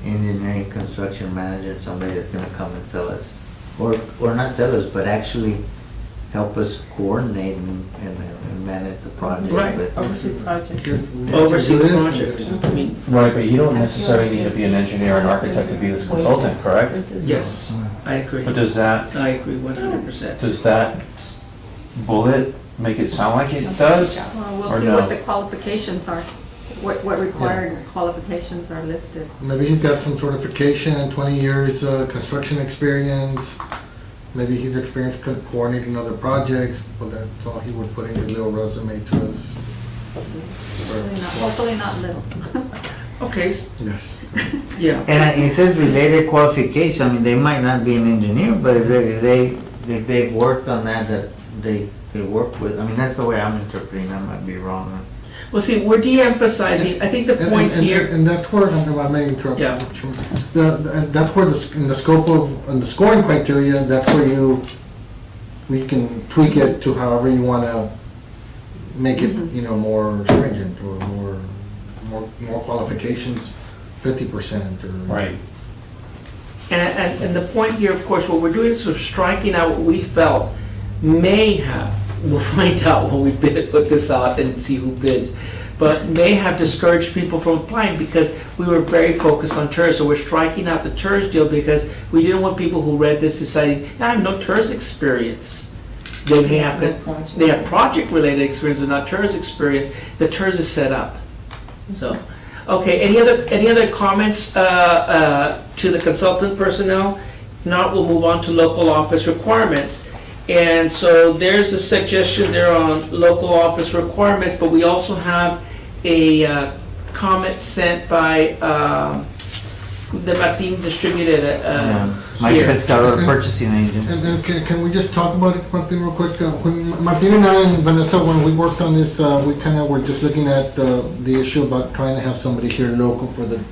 S2: engineering construction manager, somebody that's gonna come and tell us, or not tell us, but actually help us coordinate and manage the project.
S1: Right.
S2: with-
S8: Oversee project.
S1: Oversee the project. I mean,
S6: Right, but you don't necessarily need to be an engineer or an architect to be this consultant, correct?
S1: yes, I agree.
S6: But does that,
S1: I agree 100%.
S6: does that bullet make it sound like it does?
S3: Well, we'll
S6: Or
S3: see
S6: no?
S3: what the qualifications are, what required qualifications are listed.
S4: Maybe he's got some certification, 20 years construction experience. Maybe he's experienced coordinating other projects, but that's all he would put in his little resume to us.
S3: Hopefully not little.
S1: Okay,
S4: Yes.
S1: yeah.
S2: And it says related qualification, I mean, they might not be an engineer, but if they've worked on that they work with, I mean, that's the way I'm interpreting, I might be wrong.
S1: Well, see, we're de-emphasizing, I think the point here,
S4: And that's where, I may interrupt.
S1: Yeah.
S4: And that's where, in the scope of, in the scoring criteria, that's where we can tweak it to however you want to make it, you know, more stringent or more qualifications, 50% or.
S6: Right.
S1: and the point here, of course, what we're doing is sort of striking out what we felt may have, we'll find out when we put this out and see who bids, but may have discouraged people from applying because we were very focused on TERS. So we're striking out the TERS deal because we didn't want people who read this deciding, I have no TERS experience. They have project-related experience, but not TERS experience. The TERS is set up. So, okay, any other comments to the consultant personnel? If not, we'll move on to local office requirements. And so there's a suggestion there on local office requirements, but we also have a comment sent by the Martin distributed
S2: Mike
S1: here.
S2: Pescador, purchasing agent.
S4: And then can we just talk about it, Martin, real quick? When Martin and I and Vanessa, when we worked on this, we kind of were just looking at the issue about trying to have somebody here local for the,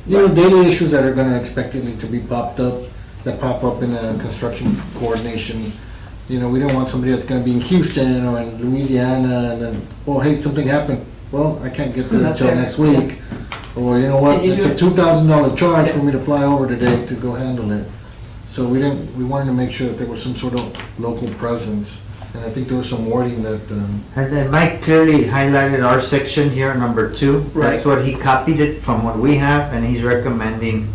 S4: you know, daily issues that are going to expectedly to be pop up in a construction coordination. You know, we don't want somebody that's going to be in Houston or in Louisiana and then, oh, hey, something happened. Well, I can't get there
S3: Not
S4: until
S3: there.
S4: next week. Or, you know what,
S3: Can you
S4: it's
S3: do
S4: a
S3: it?
S4: $2,000 charge for me to fly over today to go handle it. So we wanted to make sure that there was some sort of local presence. And I think there was some wording that,
S2: And then Mike clearly highlighted our section here, number 2.
S1: Right.
S2: That's what he copied it from what we have, and he's recommending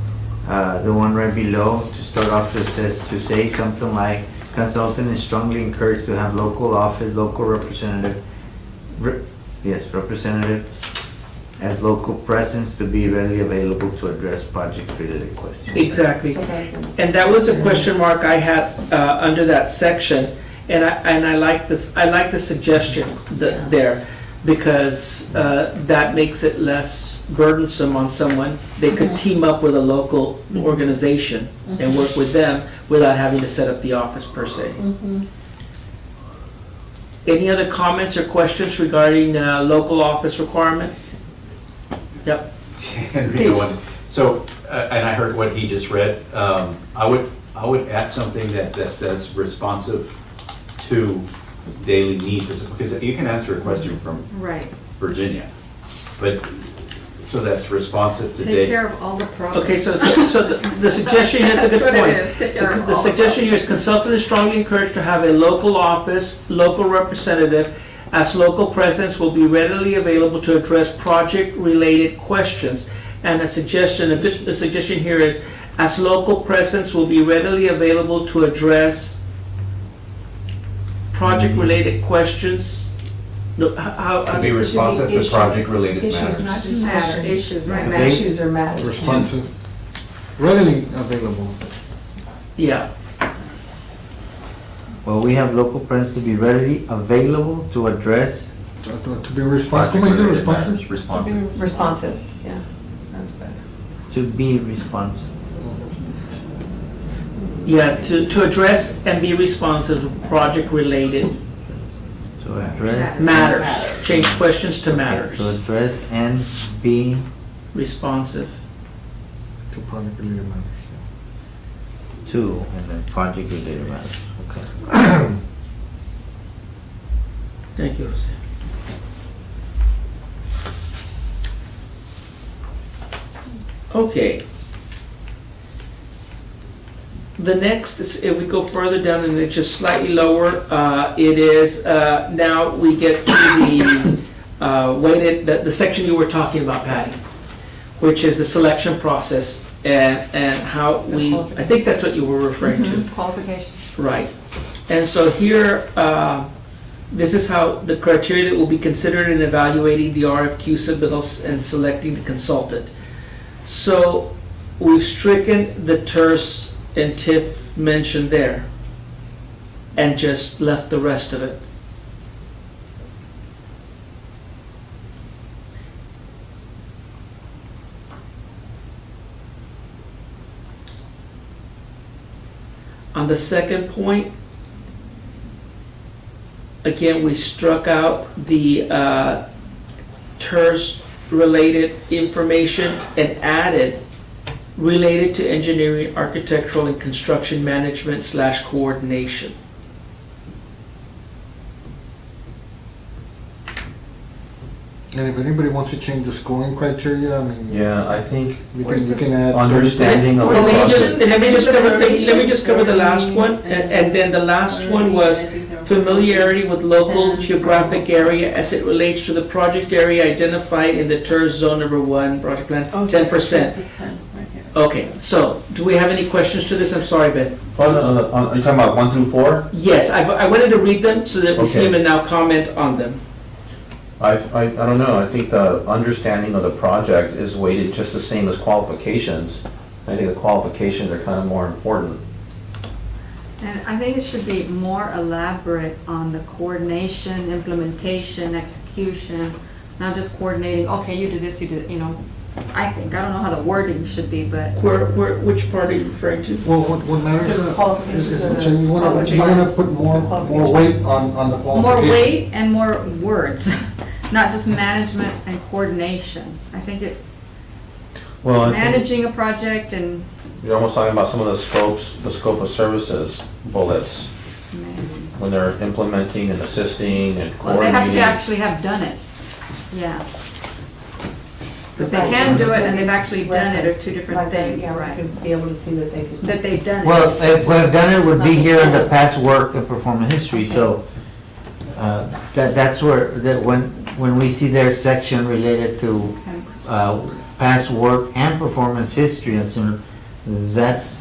S2: the one right below to start off to say something like, consultant is strongly encouraged to have local office, local representative, representative as local presence to be readily available to address project-related questions.
S1: Exactly. And that was a question mark I had under that section, and I like this. I like the suggestion there because that makes it less burdensome on someone. They could team up with a local organization and work with them without having to set up the office per se. Any other comments or questions regarding local office requirement? Yep. Please.
S9: So, and I heard what he just read, I would add something that says responsive to daily needs, because you can answer a question from
S3: Right.
S9: Virginia, but, so that's responsive to
S3: Take
S9: daily.
S3: care of all the problems.
S1: Okay, so the suggestion, that's a good
S3: That's what
S1: point.
S3: it is, take care of
S1: The
S3: all
S1: suggestion here is consultant is strongly encouraged to have a local office, local representative as local presence will be readily available to address project-related questions. And a suggestion here is, as local presence will be readily available to address project-related questions. No, how?
S9: To be responsive to project-related
S5: Issues,
S9: matters.
S5: not just
S3: Matter,
S5: questions.
S3: issues, right,
S5: Yeah,
S3: matter.
S5: Issues or matters.
S4: Responsive, readily available.
S1: Yeah,
S2: Well, we have local presence to be readily available to address.
S4: To be responsible, make it
S9: Project-related
S4: responsive.
S9: matters, Responsive.
S5: Responsive, yeah, that's better.
S2: To be responsive.
S1: yeah, to address and be responsive to project-related
S2: To address.
S1: matters. Change questions to matters.
S2: To address and be,
S1: Responsive.
S4: To project related matters.
S2: to, and then project related matters. Okay.
S1: Thank you, Jose. Okay. The next, if we go further down and it's just slightly lower, it is, now we get to the weighted, the section you were talking about, Patty, which is the selection process and how we, I think that's what you were referring to.
S3: Qualifications.
S1: Right. And so here, this is how the criteria that will be considered in evaluating the RFQ submittals and selecting the consultant. So we've stricken the terse and TIF mentioned there and just left the rest of it. On the second point, again, we struck out the TERS related information and added related to engineering, architectural, and construction management / coordination.
S4: And if anybody wants to change the scoring criteria, I mean.
S6: Yeah, I think
S4: We can add.
S6: understanding of the
S1: Let me
S6: process.
S1: just cover the last one, and then the last one was familiarity with local geographic area as it relates to the project area identified in the TERS zone number 1 project plan, 10%. Okay, so, do we have any questions to this? I'm sorry, Ben.
S6: Are you talking about 1 through 4?
S1: Yes, I wanted to read them so that we see
S6: Okay.
S1: them and now comment on them.
S6: I don't know, I think the understanding of the project is weighted just the same as qualifications. I think the qualifications are kind of more important.
S3: And I think it should be more elaborate on the coordination, implementation, execution, not just coordinating, okay, you do this, you do, you know, I think, I don't know how the wording should be, but.
S1: Which part are you referring to?
S4: Well, what matters
S5: The qualifications
S4: is,
S5: are the-
S4: so you wanna put more weight on the qualification.
S3: More weight and more words, not just management and coordination. I think it,
S6: Well, I think
S3: managing a project and,
S6: you're almost talking about some of the scope of services bullets, when they're implementing and assisting and
S3: well, they have
S6: coordinating.
S3: to actually have done it. Yeah. If they can do it and they've actually done it are two different
S5: Like that,
S3: things,
S5: yeah, we
S3: right?
S5: could be able to see that they could.
S3: That they've done it.
S2: well, if we've done it, would be here in the past work and performance history, so that's where, that when we see their section related to past work and performance history, and so that's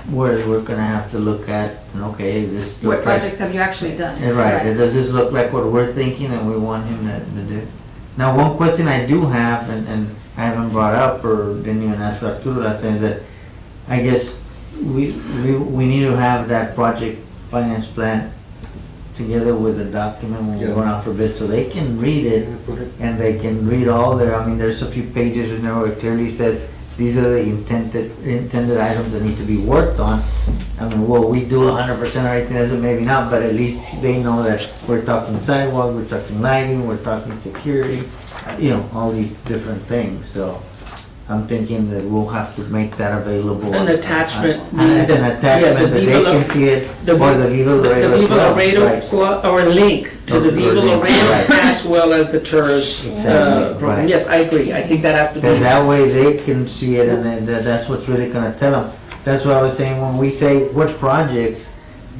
S2: where we're gonna have to look at, and okay, is this
S3: What
S2: look like?
S3: projects have you actually done?
S2: Right, and does this look like what we're thinking and we want him to do? Now, one question I do have, and I haven't brought up or didn't even ask Arturo last time, is that I guess we need to have that project finance plan together with a document when we
S4: Yeah.
S2: go out for bid, so they can read it and they can read all their, I mean, there's a few pages in there where it clearly says, these are the intended items that need to be worked on. I mean, will we do 100% or anything, that's it, maybe not, but at least they know that we're talking sidewalk, we're talking lighting, we're talking security, you know, all these different things, so I'm thinking that we'll have to make that available.
S1: An attachment.
S2: As an
S1: Yeah,
S2: attachment,
S1: the
S2: that they
S1: Viva
S2: can see it, or the Viva Laredo as
S1: Viva
S2: well.
S1: Laredo,
S2: Right.
S1: or a link to the
S2: Or
S1: Viva
S2: link,
S1: Laredo
S2: right.
S1: as well as the TERS
S2: Exactly,
S1: program.
S2: right.
S1: Yes, I agree. I think that has to be.
S2: Because that way they can see it, and then that's what's really gonna tell them. That's what I was saying, when we say what projects,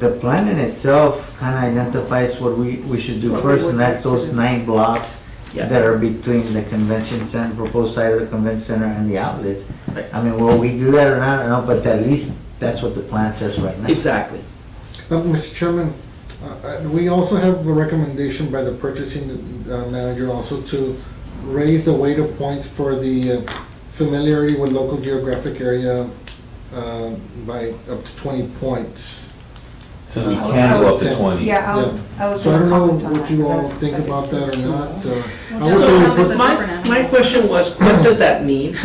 S2: the plan in itself kind of identifies what we should do
S3: What we
S2: first,
S3: would
S2: and that's
S3: like to
S2: those
S3: do.
S2: 9 blocks
S1: Yeah.
S2: that are between the convention center, proposed site of the convention center and the outlets.
S1: Right.
S2: I mean, will we do that or not, I don't know, but at least that's what the plan says right now.
S1: Exactly.
S4: Mr. Chairman, we also have a recommendation by the purchasing manager also to raise the weight of points for the familiarity with local geographic area by up to 20 points.
S6: Says we can go up to 20.
S5: Yeah, I was
S4: So I don't know
S5: gonna comment on
S4: what
S5: that,
S4: you
S5: 'cause
S4: all
S5: that's-
S4: think
S5: I
S4: about that
S5: it's
S4: or
S5: too
S4: not.
S5: low.
S4: I would
S3: So
S4: say we
S3: how
S4: put-
S3: does it-
S1: My question was, what does that mean?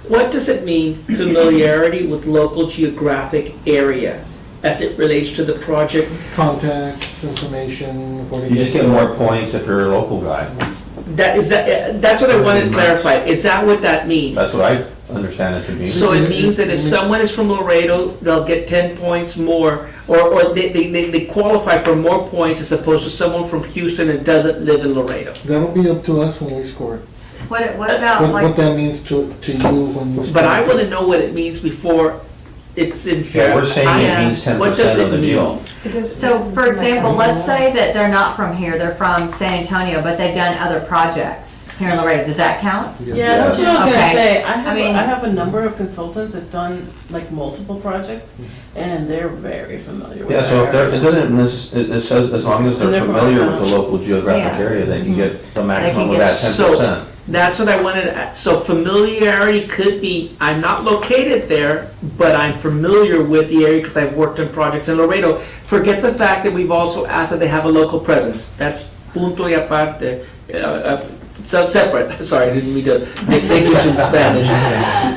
S1: What does it mean, familiarity with local geographic area as it relates to the project?
S4: contacts, information. what
S6: You just get more points if you're a local guy.
S1: That's what I wanted to clarify. Is that what that means?
S6: That's what I understand it to be.
S1: So it means that if someone is from Laredo, they'll get 10 points more, or they qualify for more points as opposed to someone from Houston that doesn't live in Laredo.
S4: That'll be up to us when we score it.
S7: What about
S4: What
S7: like,
S4: that means to you when you score.
S1: But I want to know what it means before it's in here.
S6: Yeah, we're saying it means
S1: What does
S6: 10% of
S1: it
S6: the
S1: mean?
S6: deal.
S7: so for example, let's say that they're not from here, they're from San Antonio, but they've done other projects here in Laredo, does that count?
S8: Yeah, that's what I was gonna
S7: Okay.
S8: say.
S7: I mean-
S8: I have a number of consultants that done like multiple projects, and they're very familiar with
S6: Yeah, so if
S8: that
S6: they're, it
S8: area.
S6: doesn't, it says as long as they're
S8: And they're from
S6: familiar with
S8: around.
S6: the local geographic
S7: Yeah.
S6: area, they can get the maximum of
S7: get-
S6: that 10%.
S1: So, that's what I wanted to ask. So familiarity could be, I'm not located there, but I'm familiar with the area because I've worked on projects in Laredo. Forget the fact that we've also asked that they have a local presence. That's punto y aparte. So separate, sorry, I didn't mean to mix English and Spanish.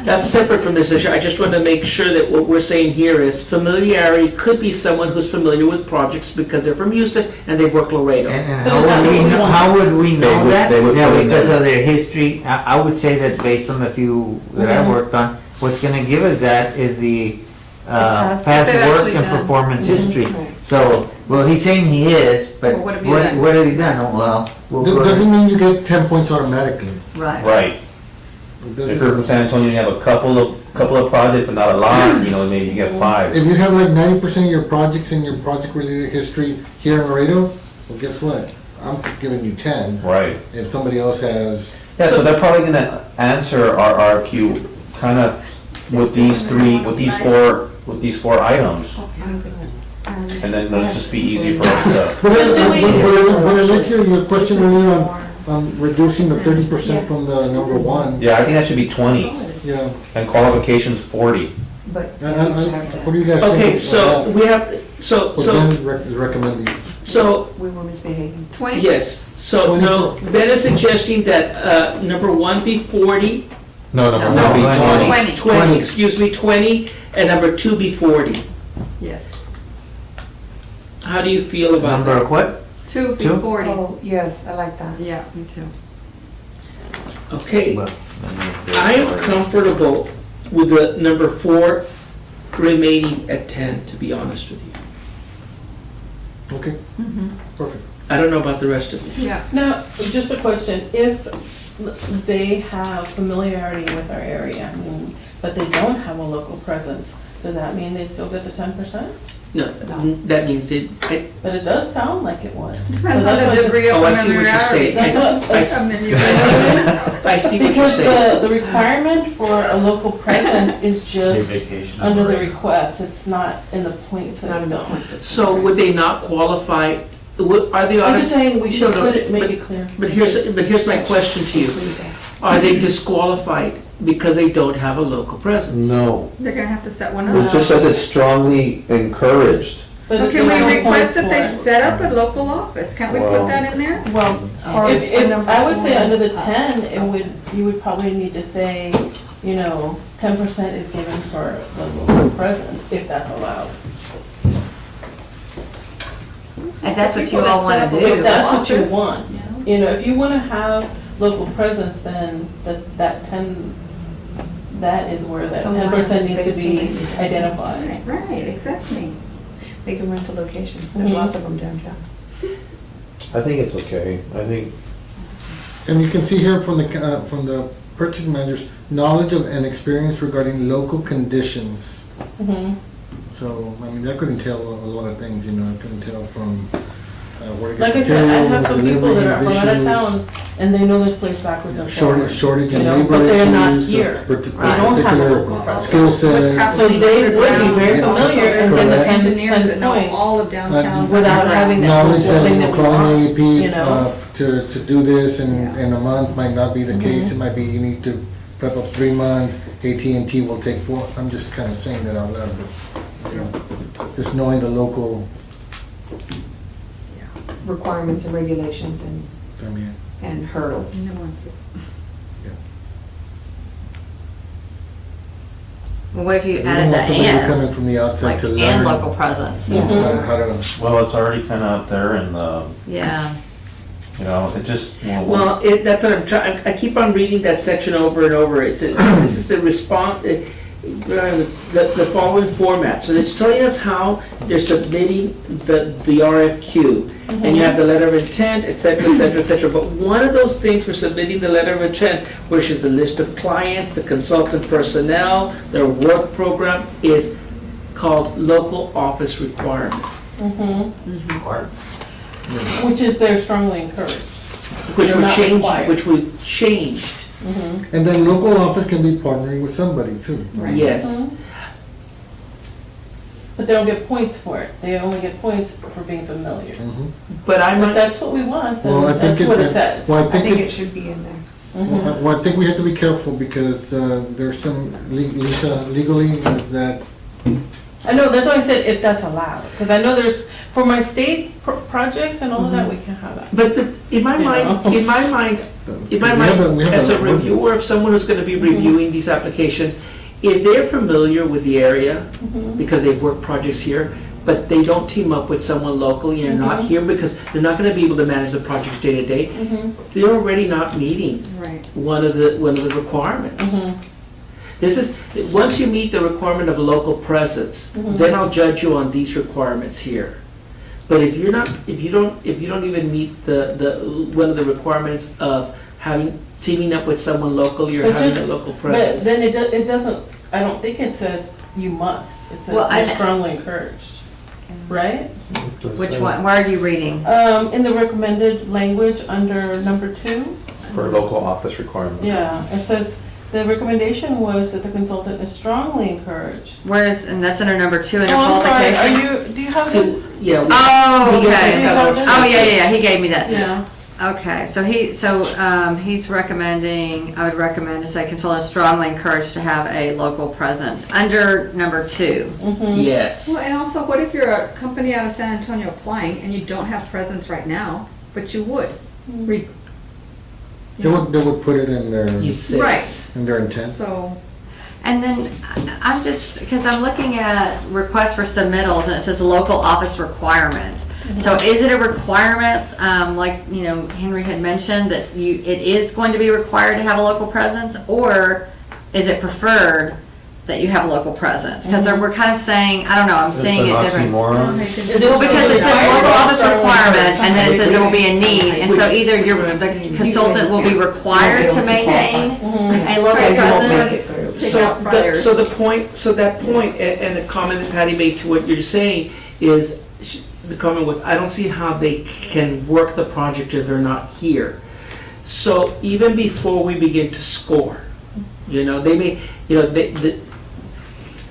S1: That's separate from this issue. I just wanted to make sure that what we're saying here is familiarity could be someone who's familiar with projects because they're from Houston and they've worked Laredo.
S2: And
S8: But
S2: how
S8: is that
S2: would we
S8: what we
S2: know,
S8: want?
S2: how would we know
S6: would-
S2: that?
S6: they would
S2: Yeah,
S6: put in
S2: because
S6: there.
S2: of their history, I would say that based on the few that I worked on, what's gonna give us that is the
S3: past-
S2: past
S3: what they've
S2: work
S3: actually
S2: and
S3: done.
S2: performance history.
S5: Right.
S2: So, well, he's saying he is, but
S3: Well, what have you done?
S2: what have you done? Oh, well, we'll go
S4: Doesn't
S2: ahead.
S4: mean you get 10 points automatically.
S7: Right.
S6: Right.
S4: It
S6: If
S4: doesn't-
S6: you're from San Antonio, you have a couple of projects, but not a lot, you know, maybe you get 5.
S4: If you have like 90% of your projects in your project-related history here in Laredo, well, guess what? I'm giving you 10.
S6: Right.
S4: If somebody else has,
S6: Yeah, so they're probably gonna answer our RFQ kind of with these 4 items. And then it'll just be easy for us to,
S4: but I
S5: This
S4: like your question
S5: is
S4: earlier
S5: more-
S4: on reducing the 30% from the number 1.
S6: yeah, I think that should be 20,
S4: Yeah.
S6: and qualifications 40.
S5: But
S4: What do you guys think?
S1: Okay, so we have,
S4: What Ben is recommending.
S1: so
S5: we were misbehaving.
S3: 20?
S1: yes, so no, Ben is suggesting that number 1 be 40,
S6: No,
S7: No,
S6: that'll be 20.
S3: 20.
S1: 20, excuse me, 20, and number 2 be 40.
S3: Yes.
S1: How do you feel about
S2: Number
S1: that?
S2: of what?
S3: 2
S2: Two?
S3: 40.
S5: Oh, yes, I like that.
S3: Yeah, me too.
S1: Okay,
S2: Well,
S1: I am comfortable with the number 4 remaining at 10, to be honest with you.
S4: Okay, perfect.
S1: I don't know about the rest of you.
S3: Yeah.
S8: Now, just a question, if they have familiarity with our area, but they don't have a local presence, does that mean they still get the 10%?
S1: No, that means
S8: But it does sound like it would.
S3: Depends on the degree of
S1: Oh, I see what you're saying.
S3: familiarity.
S8: That's what-
S1: I see what you're
S8: Because
S1: saying.
S8: the requirement for a local presence is just under the request, it's not in the point
S5: It's not in the
S8: system.
S5: point system.
S1: So would they not qualify, are the
S8: I'm just
S1: audit,
S8: saying we should
S1: No, no,
S8: put it, make
S1: but-
S8: it clear.
S1: but here's my question to you. Are they disqualified because they don't have a local presence?
S6: No,
S3: They're gonna have to set one
S6: it
S3: up.
S6: just says it's strongly encouraged.
S8: But
S3: Well, can
S8: there's no
S3: we request
S8: points
S3: that they
S8: for it.
S3: set up a local office? Can't we
S6: Well-
S3: put that in there?
S5: Well, or
S8: If,
S5: number
S8: I would say
S5: 4.
S8: under the 10, you would probably need to say, 10% is given for the local presence, if that's allowed.
S7: If that's what you all wanna do.
S8: If that's what you
S3: Office.
S8: want, if you wanna have local presence, then that 10, that is where that
S5: Someone
S8: 10%
S5: has
S8: needs to
S5: space to
S8: be
S5: make it.
S8: identified.
S3: Right, exactly.
S5: They can rent a location. There's
S8: Mhm.
S5: lots of them downtown.
S6: I think it's okay, I think.
S4: And you can see here from the purchase manager's knowledge of and experience regarding local conditions.
S8: Mhm.
S4: So, I mean, that could entail a lot of things, you know, it could entail from where to
S8: Like
S4: get
S8: I said, I
S4: material,
S8: have some people that are from out of
S4: deliveries,
S8: town, and they know this place backwards and forwards.
S4: shortage in
S8: you know,
S4: labor
S8: but they're not
S4: issues,
S8: here.
S4: a
S8: They don't have a
S4: particular
S8: local presence.
S4: skill
S3: What's
S4: set.
S3: happening
S8: So they would be very
S4: Yeah.
S8: familiar and then the
S4: Correct.
S8: 10
S3: engineers that know all of
S8: points
S3: downtown.
S8: without having that
S4: Knowledge that
S8: thing
S4: we're
S8: that we
S4: calling
S8: want,
S4: AEP
S8: you know?
S4: to do this in
S3: Yeah.
S4: a month might not be the case. It might be you need to prep up 3 months, AT&T will take 4. I'm just kind of saying that out loud, but, you know, just knowing the local,
S5: Requirements and regulations
S4: I mean,
S5: and hurdles.
S3: Nuances.
S7: Well, what if you
S4: you don't
S7: added
S4: want
S7: the
S4: somebody
S7: and,
S4: coming from the outside
S7: like,
S4: to learn.
S7: and local presence?
S5: Yeah.
S4: How to,
S6: Well, it's already kind of up there in the,
S7: Yeah.
S6: you know, it just.
S1: Well, that's what I'm trying, I keep on reading that section over and over. It's, this is the response, the following format. So it's telling us how they're submitting the RFQ. And you have the letter of intent, et cetera, et cetera, et cetera. But one of those things for submitting the letter of intent, which is a list of clients, the consultant personnel, their work program, is called local office requirement.
S8: Which is they're strongly encouraged.
S1: Which
S8: They're
S1: we've
S8: not
S1: changed,
S8: required.
S1: which we've changed,
S4: and then local office can be partnering with somebody too.
S1: yes.
S8: But they don't get points for it. They only get points for being familiar.
S4: Mhm.
S1: But I
S8: If
S1: might,
S8: that's what we want,
S4: Well, I
S8: then
S4: think
S8: that's what it says.
S4: Well, I
S5: I
S4: think
S5: think it
S4: it's,
S5: should be in there.
S4: well, I think we have to be careful because there's some, Lisa, legally, is that,
S8: I know, that's why I said if that's allowed, because I know there's, for my state projects and all of that, we can have that.
S1: but in my
S8: You
S1: mind,
S8: know.
S1: in my mind,
S4: we have
S1: as a
S4: an
S1: reviewer,
S4: ordinance.
S1: if someone who's gonna be reviewing these applications, if they're familiar with the area, because they've worked projects here, but they don't team up with someone locally and not here, because they're not gonna be able to manage the project day to day, they're already not meeting
S3: Right.
S1: one of the requirements. This is, once you meet the requirement of local presence, then I'll judge you on these requirements here. But if you're not, if you don't even meet one of the requirements of teaming up with someone locally or
S8: But
S1: having
S8: just-
S1: a local
S8: But
S1: presence.
S8: then it doesn't, I don't think it says you must. It says
S7: Well,
S8: you're strongly encouraged, right?
S7: Which one, where are you reading?
S8: In the recommended language under number 2,
S6: For local office requirement.
S8: yeah, it says, the recommendation was that the consultant is strongly encouraged.
S7: And that's under number 2 under
S8: Oh, I'm sorry,
S7: qualifications?
S8: do you have
S1: So,
S8: this?
S1: yeah.
S7: Oh,
S1: we get
S7: okay.
S1: this kind of-
S8: Oh,
S7: Yeah, he gave me that.
S8: Yeah.
S7: Okay, so he's recommending, I would recommend to say consultant strongly encouraged to have a local presence, under number 2.
S1: Yes.
S3: Well, and also, what if you're a company out of San Antonio applying and you don't have presence right now, but you would? Re-
S4: They would put it in
S1: You'd say.
S3: Right,
S4: their intent.
S3: so,
S7: And then I'm just, because I'm looking at requests for submittals and it says local office requirement. So is it a requirement, like, Henry had mentioned, that it is going to be required to have a local presence? Or is it preferred that you have a local presence? Because we're kind of saying, I don't know, I'm seeing it different.
S6: Oxymoron.
S7: Well, because it says local office requirement, and then it says there will be a need, and so either the consultant will be required to maintain a local
S3: Right,
S7: presence.
S3: take out priors.
S1: So that point, and the comment that Patty made to what you're saying is, the comment was, I don't see how they can work the project if they're not here. So even before we begin to score, they may,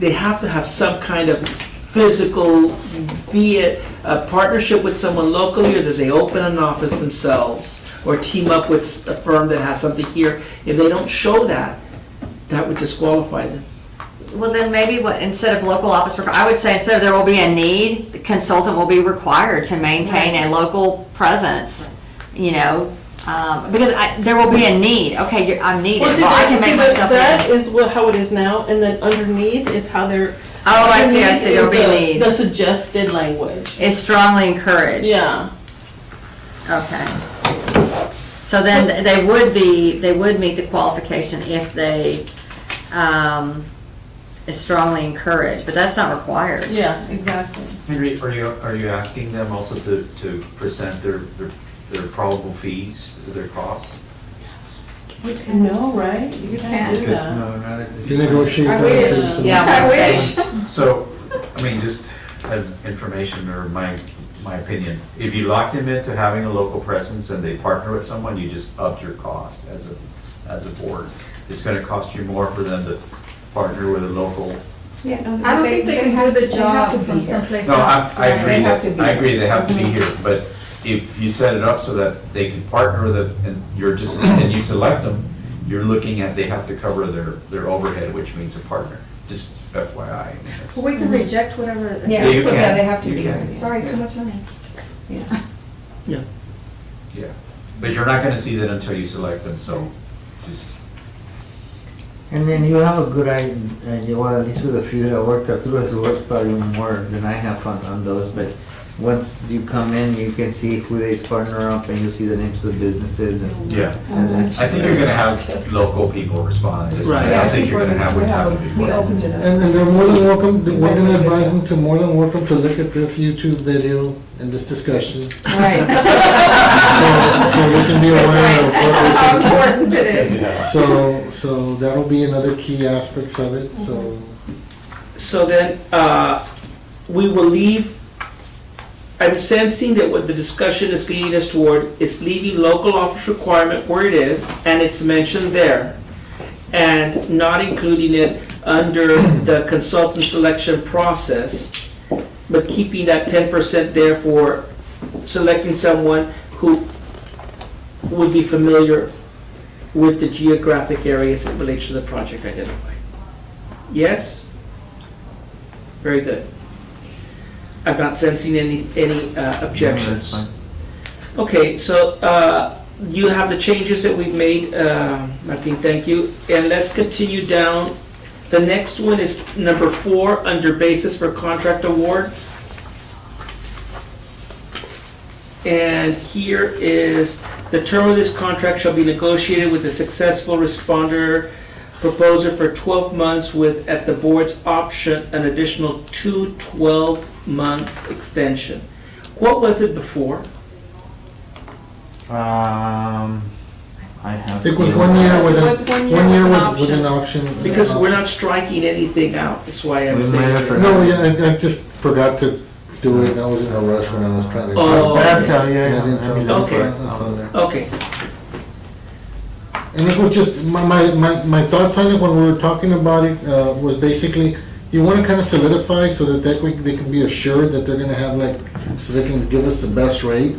S1: they have to have some kind of physical, be it a partnership with someone locally, or that they open an office themselves, or team up with a firm that has something here. If they don't show that, that would disqualify them.
S7: Well, then maybe instead of local office, I would say instead of there will be a need, the consultant will be required to maintain a local presence, because there will be a need. Okay, I'm needed, well, I can make myself
S8: That
S7: in.
S8: is how it is now, and then underneath is how they're.
S7: Oh, I see, there'll be a
S8: underneath is
S7: need.
S8: The suggested language.
S7: Is strongly encouraged.
S8: Yeah.
S7: Okay. So then they would meet the qualification if they, is strongly encouraged, but that's not required.
S8: Yeah, exactly.
S9: Henry, are you asking them also to present their probable fees, their costs?
S8: No, right? You
S3: can't.
S8: do that.
S4: You negotiate
S3: I
S4: that.
S3: wish.
S4: too, so-
S7: Yeah,
S3: I
S7: I would
S3: wish.
S7: say.
S9: So, mean, just as information or my opinion, if you locked them into having a local presence and they partner with someone, you just upped your cost as a board. It's gonna cost you more for them to partner with a local.
S5: Yeah, no,
S3: I don't think they can do the
S5: they have
S3: job
S5: to be
S3: from
S5: here.
S3: someplace
S9: No,
S3: else.
S9: I agree
S5: They have to
S9: that,
S5: be
S9: I agree they have to be
S5: Mhm.
S9: here, but if you set it up so that they can partner with it and you're just, and you select them, you're looking at, they have to cover their overhead, which means a partner, just FYI.
S3: Well, we can reject whatever.
S5: Yeah,
S9: you can.
S5: yeah, they have to
S9: You
S5: be
S9: can.
S5: here.
S3: Sorry, too much money.
S5: Yeah.
S1: Yeah.
S9: Yeah, but you're not gonna see that until you select them, so just.
S2: And then you have a good idea, well, at least with a few that I worked, Arturo has worked probably more than I have on those, but once you come in, you can see who they partner up and you'll see the names of the businesses and.
S9: Yeah.
S2: and then-
S9: I think you're gonna have local people respond.
S1: Right.
S9: I don't think you're gonna have what happened
S5: We
S9: before.
S5: opened it up.
S4: And they're more than welcome, we're gonna advise them to more than welcome to look at this YouTube video and this discussion.
S3: Right.
S4: So they can be aware of
S3: How
S4: what
S3: important it is.
S4: we so that'll be another key aspects of it, so.
S1: So then, we will leave, I'm sensing that what the discussion is leading us toward is leaving local office requirement where it is, and it's mentioned there, and not including it under the consultant selection process, but keeping that 10% there for selecting someone who would be familiar with the geographic areas in relation to the project identified. Yes? Very good. I'm not sensing any objections.
S2: No, that's
S1: Okay, so you have the changes that we've made, Martin, thank you. And let's continue down. The next one is number 4, under basis for contract award. And here is, the term of this contract shall be negotiated with the successful responder proposer for 12 months with, at the board's option, an additional 2 12-month extension. What was it before?
S2: I have.
S4: It was 1 year with
S3: It was 1
S4: an,
S3: year
S4: 1 year
S3: with an
S4: with an option.
S1: Because we're not striking anything out, that's why I'm
S2: We might
S1: saying.
S2: have
S4: No, yeah, I just forgot to do it, I was in a rush when I was trying to.
S1: Oh.
S2: But I'll tell you.
S4: And I didn't tell you.
S1: Okay.
S4: It's on there.
S1: Okay,
S4: And it was just, my thoughts on it when we were talking about it, was basically, you wanna kinda solidify so that they can be assured that they're gonna have like, so they can give us the best rate.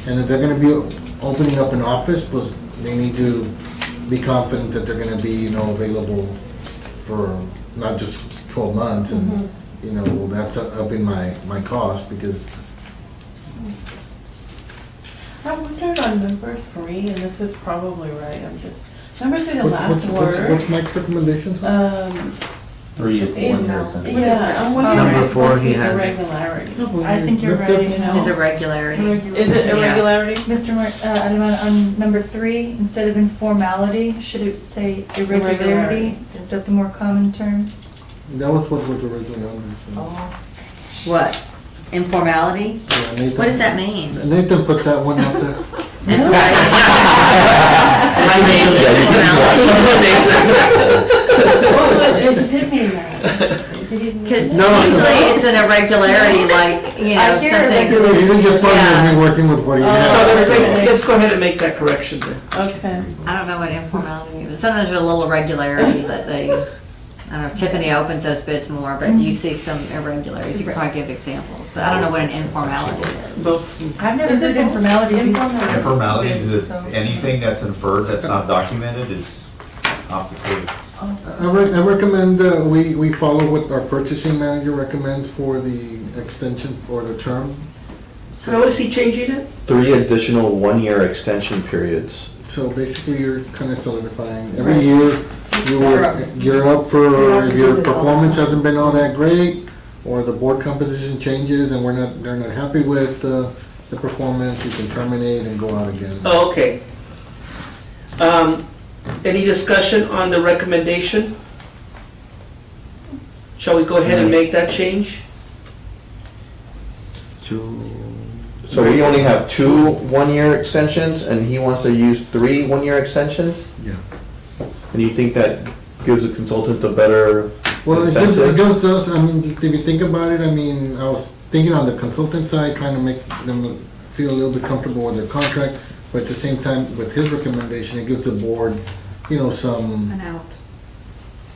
S4: And if they're gonna be opening up an office, pues they need to be confident that they're gonna be, available for not just 12 months and, that's upping my cost because.
S8: I wondered on number 3, and this is probably right, number 3, the
S4: What's
S8: last word.
S4: What's Mike's recommendation?
S6: 3
S8: Is-
S6: 1 year extension.
S8: Yeah, I'm wondering
S2: Number
S8: if it's
S2: 4,
S8: supposed to
S2: he
S8: be
S2: has it.
S8: irregularity.
S10: I think you're
S4: That's-
S10: right,
S4: that's-
S10: you know.
S7: Is irregularity.
S8: Is it
S7: Yeah.
S8: irregularity?
S10: Mr. Alemán, on number 3, instead of informality, should it say irregularity?
S8: Irregularity.
S10: Is that the more common term?
S4: That was what was originally on there. so.
S7: What? Informality?
S4: Yeah, Nathan-
S7: What does that mean?
S4: Nathan put that one out there.
S7: It's right.
S8: Well, it did mean that.
S7: Because
S4: No.
S7: usually it's an irregularity, like,
S10: I hear
S7: something.
S4: You can just put
S7: Yeah.
S4: me working with what he
S1: so
S4: has.
S1: let's go ahead and make that correction then.
S8: Okay.
S7: I don't know what informality means. Sometimes there's a little irregularity that they, I don't know, Tiffany opens those bids more, but you see some irregularities. You can probably give examples, but I don't know what an informality is.
S1: Both.
S10: I've never
S8: Is it
S10: heard informality.
S8: informality?
S9: Informalities is
S10: So-
S9: anything that's inferred, that's not documented, is off the table.
S4: I recommend we follow what our purchasing manager recommends for the extension or the term.
S1: How is he changing it?
S6: 3 additional 1 year extension periods.
S4: So basically, you're kind of solidifying, every year, you're up for,
S5: So you don't have
S4: if
S5: to
S4: your
S5: do this all the
S4: performance
S5: time.
S4: hasn't been all that great, or the board composition changes and they're not happy with the performance, you can terminate and go out again.
S1: Oh, okay. Any discussion on the recommendation? Shall we go ahead and make that change?
S6: So we only have 2 1 year extensions and he wants to use 3 1 year extensions?
S4: Yeah.
S6: And you think that gives a consultant a better
S4: Well, it
S6: incentive.
S4: gives us, I mean, if you think about it, I mean, I was thinking on the consultant side, trying to make them feel a little bit comfortable with their contract, but at the same time, with his recommendation, it gives the board, you know, some,
S3: An out.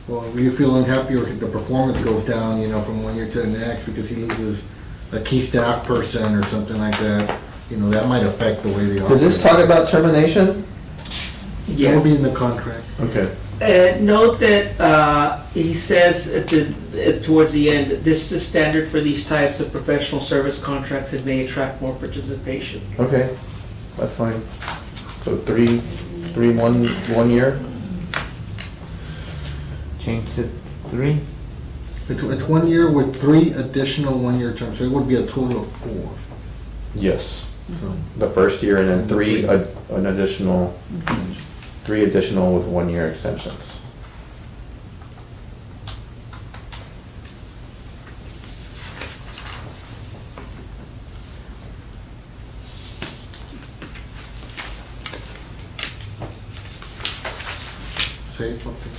S4: well, you feel unhappy or the performance goes down, you know, from one year to the next because he loses a key staff person or something like that, you know, that might affect the way they operate.
S6: Does this talk about termination?
S4: That will be in
S1: Yes.
S4: the contract.
S6: Okay.
S1: Note that he says towards the end, this is standard for these types of professional service contracts and may attract more participation.
S6: Okay, that's fine. So one year?
S2: Change to 3.
S4: It's 1 year with 3 additional one-year terms, so it would be a total of 4.
S6: Yes.
S4: So,
S6: The first year and then an additional, 3 additional with 1 year extensions.
S4: save something.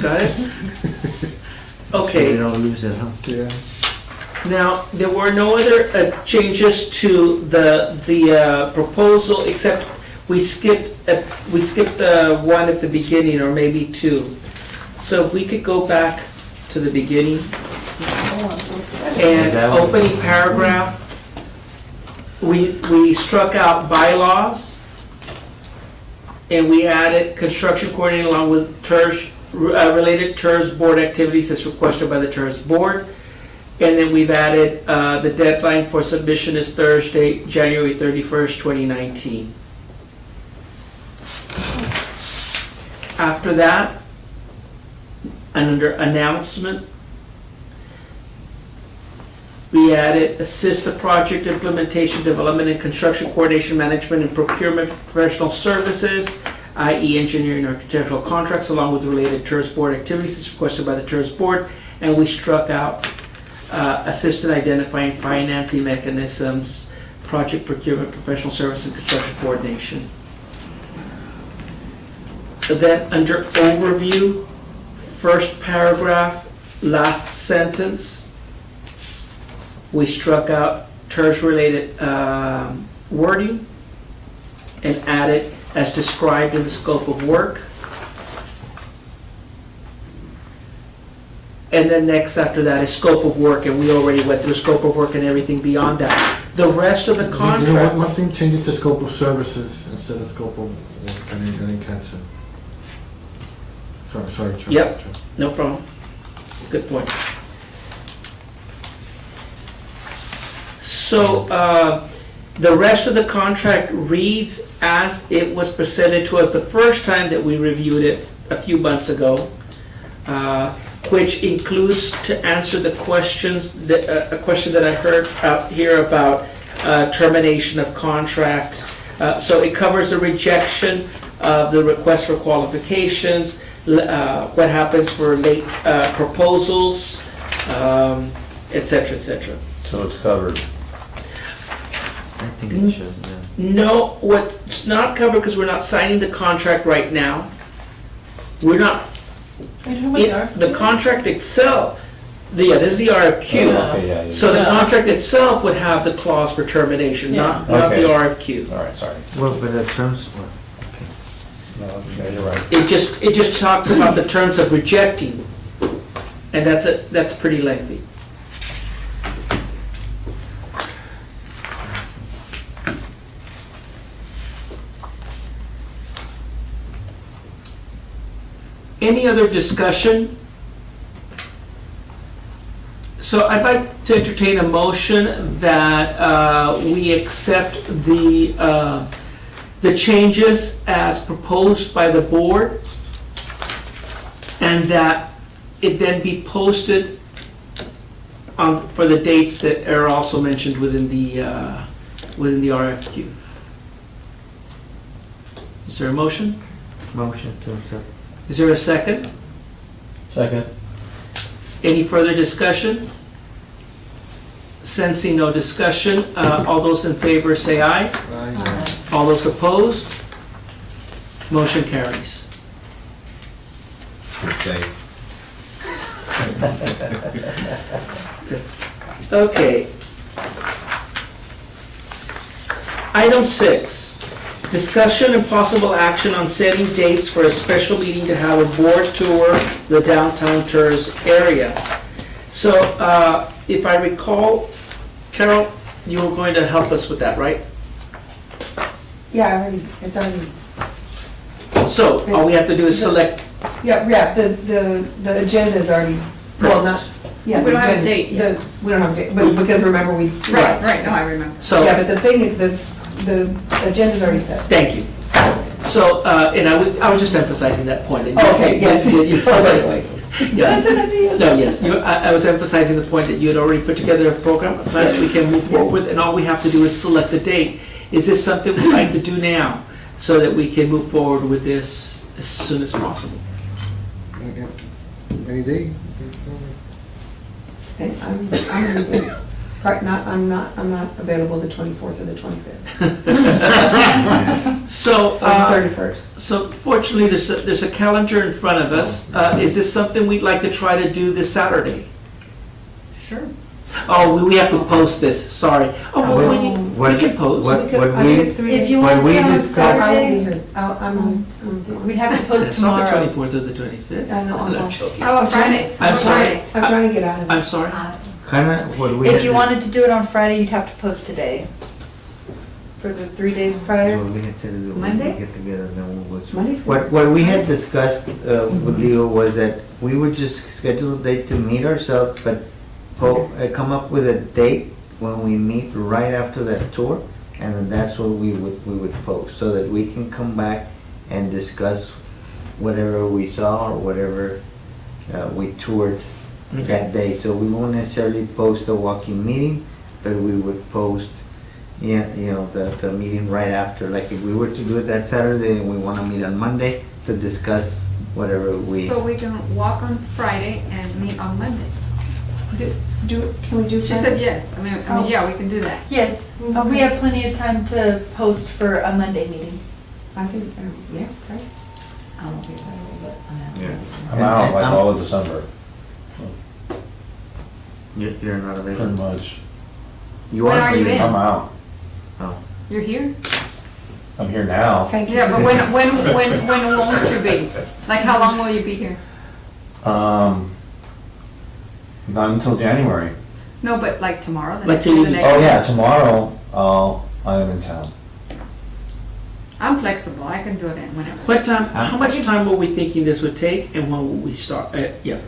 S1: Got it?
S2: We
S1: Okay,
S2: don't lose it, huh?
S4: Yeah.
S1: now, there were no other changes to the proposal, except we skipped one at the beginning, or maybe 2. So if we could go back to the beginning, and
S2: That one.
S1: opening paragraph, we struck out bylaws, and we added construction coordinating along with TERS, related TERS board activities as requested by the TERS board. And then we've added, the deadline for submission is Thursday, January 31st, 2019. After that, and under announcement, we added assist the project implementation, development, and construction coordination, management, and procurement professional services, i.e. engineering and architectural contracts, along with related TERS board activities as requested by the TERS board. And we struck out assist in identifying financing mechanisms, project procurement, professional service, and construction coordination. Then under overview, first paragraph, last sentence, we struck out TERS-related wording and added as described in the scope of work. And then next after that is scope of work, and we already went through scope of work and everything beyond that. The rest of the
S4: You know
S1: contract.
S4: what, one thing, change it to scope of services instead of scope of work. I didn't catch it. Sorry, Charlie.
S1: Yep. No problem. Good point. So, the rest of the contract reads as it was presented to us the first time that we reviewed it a few months ago, which includes to answer the questions, a question that I heard out here about termination of contract. So it covers the rejection of the request for qualifications, what happens for late proposals, et cetera, et cetera.
S6: So it's covered.
S2: I think it should, yeah.
S1: No, what's not covered, because we're not signing the contract right now. We're not, the contract itself, this is the RFQ.
S6: Oh, okay, yeah, yeah.
S1: So the contract itself would have the clause for termination, not the
S6: Okay.
S1: RFQ.
S6: All right, sorry.
S2: Well, but the terms, well,
S6: No, yeah, you're right.
S1: It just talks about the terms of rejecting, and that's pretty lengthy. Any other discussion? So I'd like to entertain a motion that we accept the changes as proposed by the board, and that it then be posted for the dates that are also mentioned within the RFQ. Is there a motion?
S2: motion to accept.
S1: Is there a second?
S6: Second.
S1: Any further discussion? Sensing no discussion, all those in favor say aye.
S4: Aye.
S1: All those opposed? Motion carries.
S9: could say.
S1: Okay. Item 6, discussion and possible action on setting dates for a special meeting to have a board tour the downtown tourist area. So, if I recall, Carol, you were going to help us with that, right?
S5: Yeah, it's already,
S1: So, all we have to do is select,
S5: yeah, the agenda is already, well, not, yeah.
S3: We don't have a
S5: the
S3: date
S5: agenda-
S3: yet.
S5: We don't have a date, but because remember we.
S3: Right, no, I remember.
S1: so.
S5: Yeah, but the thing, the agenda's already set.
S1: Thank you. So, and I was just emphasizing that point. that you-
S5: Okay, yes.
S1: Yeah.
S5: Yes.
S1: No, yes, I was emphasizing the point that you had already put together a program, a plan that we can move forward with, and all we have to do is select a date. Is this something we'd like to do now, so that we can move forward with this as soon as possible?
S4: Any day?
S5: And I'm not available the 24th or the 25th,
S1: So,
S5: or the 31st.
S1: so fortunately, there's a calendar in front of us. Is this something we'd like to try to do this Saturday?
S3: Sure.
S1: Oh, we have to post this, sorry. Oh, well,
S2: What-
S1: we can post.
S2: what- what
S5: I think it's 3
S10: If
S5: days.
S10: you
S2: What
S10: want
S2: we
S10: to on
S2: discussed-
S5: I will be
S10: Saturday,
S5: here. I'm
S10: we'd have to post
S1: It's not the
S10: tomorrow.
S1: 24th or the 25th.
S5: I know,
S1: I'm
S5: I'm
S1: joking.
S3: How about Friday?
S1: I'm sorry.
S5: I'm trying to get out of it.
S1: I'm sorry.
S2: Kinda what we had.
S10: If you wanted to do it on Friday, you'd have to post today. For the 3 days prior.
S2: What we had said is that when
S3: Monday?
S2: we get together, then we'll go.
S5: Monday's good.
S2: What we had discussed with Leo was that we would just schedule a date to meet ourselves, but come up with a date when we meet right after that tour, and then that's what we would post, so that we can come back and discuss whatever we saw or whatever we toured that day. So we won't necessarily post a walking meeting, but we would post, the meeting right after. Like if we were to do it that Saturday and we want to meet on Monday to discuss whatever we.
S3: So we can walk on Friday and meet on Monday.
S5: Can we do?
S3: She said yes. I mean, yeah, we can do that.
S10: Yes,
S5: Okay.
S10: we have plenty of time to post for a Monday meeting.
S5: I think, yeah, great.
S7: I won't be available, but I'm out.
S2: Yeah.
S6: I'm out like all of December,
S2: You're not
S6: pretty
S2: available.
S6: much.
S2: You
S3: When
S2: are.
S3: are you in?
S6: I'm out.
S3: You're here?
S6: I'm here now.
S5: Thank you.
S3: Yeah, but when won't you be? Like, how long will you be here?
S6: Not until January.
S3: No, but like tomorrow, the
S1: Like
S3: next
S1: till
S3: day,
S1: you
S3: the
S1: leave.
S3: next
S6: Oh,
S3: day?
S6: yeah, tomorrow, I am in town.
S3: I'm flexible. I can do it whenever.
S1: What time, how much time were we thinking this would take, and when will we start? Yeah.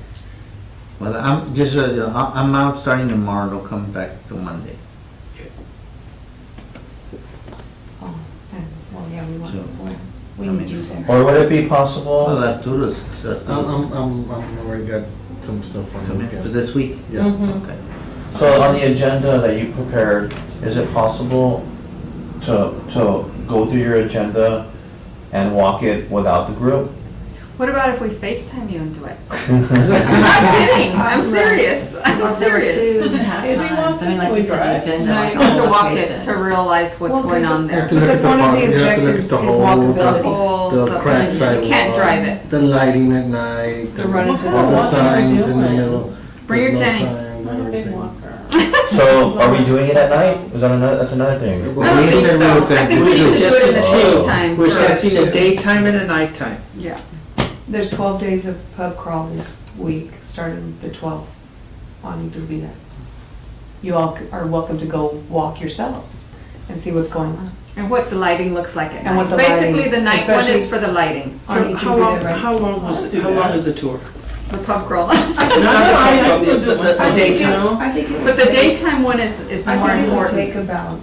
S2: Well, I'm just, I'm out starting tomorrow, and I'll come back to Monday.
S5: Oh, well, yeah,
S2: So,
S5: we
S2: I
S5: need
S2: mean-
S5: you there.
S6: Or would it be
S2: Well,
S6: possible?
S2: Arturo's,
S4: I'm already got some stuff on the
S2: for
S4: weekend.
S2: this week?
S4: Yeah.
S2: Okay.
S6: So on the agenda that you prepared, is it possible to go through your agenda and walk it without the group?
S3: What about if we FaceTime you and do it? I'm not kidding. I'm serious. I'm serious.
S8: Does it have to be walking?
S7: I mean, like
S8: Can we
S7: you said,
S8: drive?
S7: the agenda.
S3: No,
S7: like
S3: you have to
S7: all
S3: walk it
S7: locations.
S3: to realize what's
S5: Well,
S3: going
S5: 'cause
S3: on
S4: You
S3: there.
S4: have to look at
S5: Because
S4: the
S5: one of the
S4: park, you have to look
S5: objectives
S4: at the
S5: is
S4: whole,
S5: walkability.
S3: Holes,
S4: the
S3: the-
S4: crack
S3: you
S4: sidewalk.
S3: can't drive it.
S4: The lighting at night.
S5: The run into
S4: all the
S8: the-
S4: signs in the
S8: Walking
S4: middle.
S3: Bring your
S4: no
S3: tennies.
S4: signs,
S8: I'm a big
S4: everything.
S8: walker.
S6: So are we doing it at night? Is that that's another thing?
S3: I don't
S2: We
S3: think
S2: said we
S3: so.
S2: were gonna
S3: I think
S2: do
S3: we
S2: two.
S3: should do it in the
S6: Oh.
S3: daytime
S1: We're
S3: first.
S1: setting a daytime and a nighttime.
S3: Yeah.
S5: There's 12 days of pub crawl this week, starting the 12th. I need to be there. You all are welcome to go walk yourselves and see what's going on.
S3: And what the lighting looks like at
S5: And what
S3: night.
S5: the lighting-
S3: Basically, the night one
S5: especially-
S3: is for the lighting,
S5: On each
S1: How
S5: of you
S1: long,
S5: there, right?
S1: how long is the tour?
S3: the pub crawl.
S1: Not the
S5: I think it-
S1: daytime.
S5: I think it would
S3: But the
S5: take-
S3: daytime one is
S5: I
S3: more
S5: think it would
S3: important.
S5: take about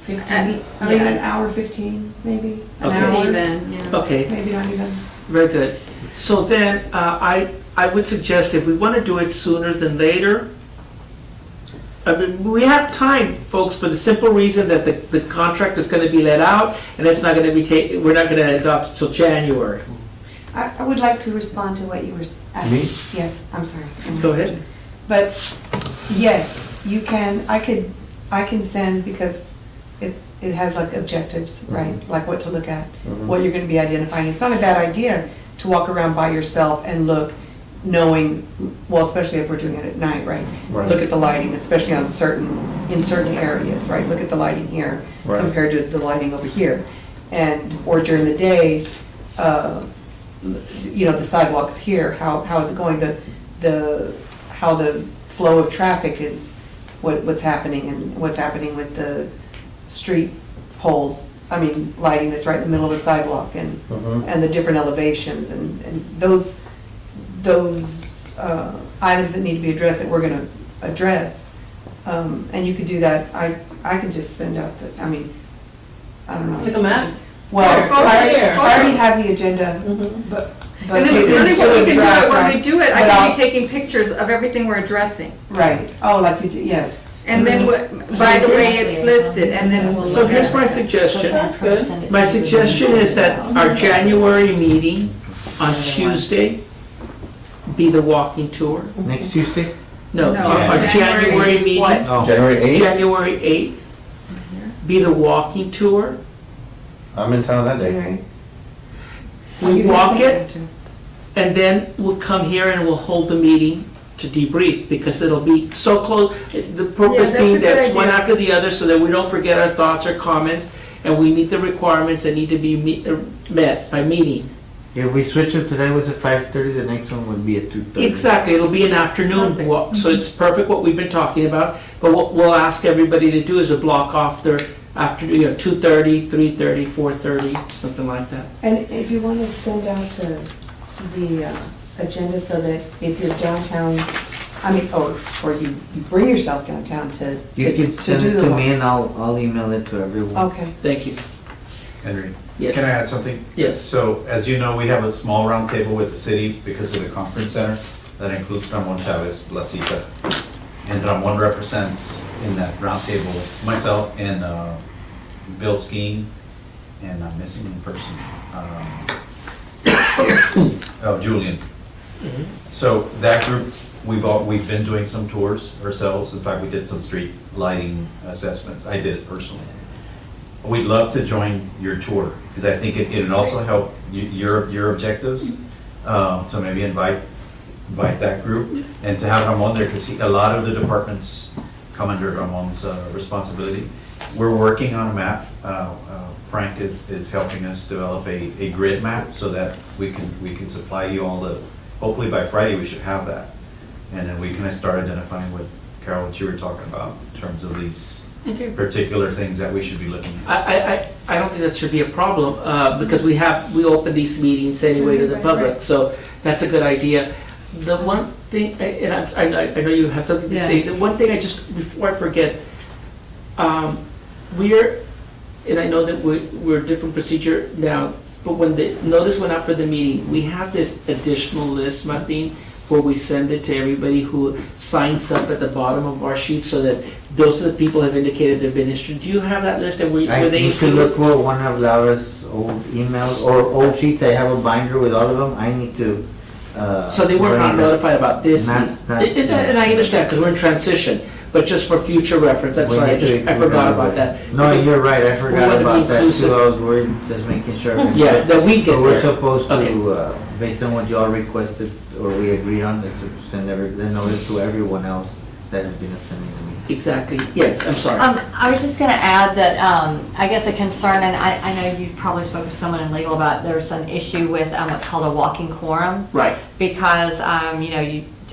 S5: 15, I mean, an hour 15, maybe, an
S1: Okay.
S5: hour,
S3: Even, yeah.
S1: Okay,
S5: maybe not even.
S1: very good. So then, I would suggest if we want to do it sooner than later, I mean, we have time, folks, for the simple reason that the contract is going to be let out, and it's not going to be we're not going to adopt it till January.
S5: I would like to respond to what you were asking.
S2: Me?
S5: Yes, I'm sorry.
S1: Go ahead.
S5: But, yes, you can, I can send, because it has like objectives, right? Like what to look at, what you're gonna be identifying. It's not a bad idea to walk around by yourself and look, knowing, well, especially if we're doing it at night, right?
S6: Right.
S5: Look at the lighting, especially in certain areas, right? Look at the lighting here
S6: Right.
S5: compared to the lighting over here. Or during the day, the sidewalks here, how is it going? How the flow of traffic is, what's happening, and what's happening with the street poles, lighting that's right in the middle of the sidewalk, and the different elevations, and those items that need to be addressed that we're gonna address. And you could do that, I can just send out I don't know.
S8: Like a map?
S5: Well,
S8: Go
S5: I
S8: there.
S5: already have the agenda, but.
S3: And then
S5: it's
S3: really what we can do,
S5: draft,
S3: when
S5: right?
S3: we do it,
S5: But
S3: I can
S5: I'll-
S3: be taking pictures of everything we're addressing.
S5: Right, like you did, yes.
S3: And then, by the way it's listed, and then we'll
S1: So
S3: look
S1: here's
S3: at
S1: my
S3: it.
S1: suggestion.
S8: That's good.
S1: My suggestion is that our January meeting on Tuesday be the walking tour.
S2: Next Tuesday?
S1: No,
S3: No,
S1: our January meeting,
S3: what?
S2: Oh.
S6: January 8th,
S1: January 8th, be the walking tour.
S6: I'm in town that day.
S5: January.
S1: We walk it, and then we'll come here and we'll hold the meeting to debrief, because it'll be so close. The purpose
S3: that's
S1: being
S3: a
S1: that
S3: good
S1: it's one
S3: idea.
S1: after the other, so that we don't forget our thoughts or comments, and we meet the requirements that need to be met by meeting.
S2: If we switch it, today was at 5:30, the next one would be at 2:30.
S1: Exactly, it'll be an afternoon
S3: Perfect.
S1: walk, so it's perfect what we've been talking about. But what we'll ask everybody to do is to block off their after, 2:30, 3:30, 4:30, something like that.
S5: And if you want to send out the agenda so that if you're downtown, or you bring yourself downtown to
S2: You can send
S5: do
S2: it
S5: the
S2: to
S5: walk.
S2: me and I'll email it to everyone.
S5: Okay.
S1: Thank you.
S9: Henry,
S1: Yes.
S9: can I add something?
S1: Yes.
S9: So, as you know, we have a small roundtable with the city because of the conference center. That includes Ramon Chavez, La Cita. And Ramon represents in that roundtable myself and Bill Skeen, and I'm missing one person. Julian. So that group, we've been doing some tours ourselves. In fact, we did some street lighting assessments. I did it personally. We'd love to join your tour, because I think it'd also help your objectives. So maybe invite that group, and to have Ramon there, because a lot of the departments come under Ramon's responsibility. We're working on a map. Frank is helping us develop a grid map so that we can supply you all hopefully by Friday we should have that. And then we can start identifying what, Carol, what you were talking about in terms of these particular things that we should be looking at.
S1: I don't think that should be a problem, because we open these meetings anyway to the public, so that's a good idea. The one thing, and I know you have something to say, the one thing before I forget, and I know that we're a different procedure now, but when the notice went out for the meeting, we have this additional list, Martin, where we send it to everybody who signs up at the bottom of our sheet, so that those are the people who have indicated they've been interested. Do you have that list? And were
S2: I
S1: they
S2: need to look for one of Laura's old emails or old sheets. I have a binder with all of them. I need to.
S1: So they were not notified about this,
S2: Not-
S1: and I understand, because we're in transition, but just for future reference, I'm
S2: We
S1: sorry,
S2: need to
S1: I forgot
S2: include
S1: about that.
S2: No,
S1: Because-
S2: you're right, I
S1: we
S2: forgot
S1: wanna be
S2: about that
S1: inclusive.
S2: too, I was worried, just making sure.
S1: Yeah, that we
S2: But
S1: get
S2: we're
S1: there.
S2: supposed
S1: Okay.
S2: to, based on what y'all requested, or we agreed on, is to send the notice to everyone else that has been attending the meeting.
S1: Exactly, yes, I'm sorry.
S7: I was just gonna add that, I guess a concern, and I know you probably spoke with someone in legal about, there's an issue with, what's called a walking quorum.
S1: Right,
S7: Because,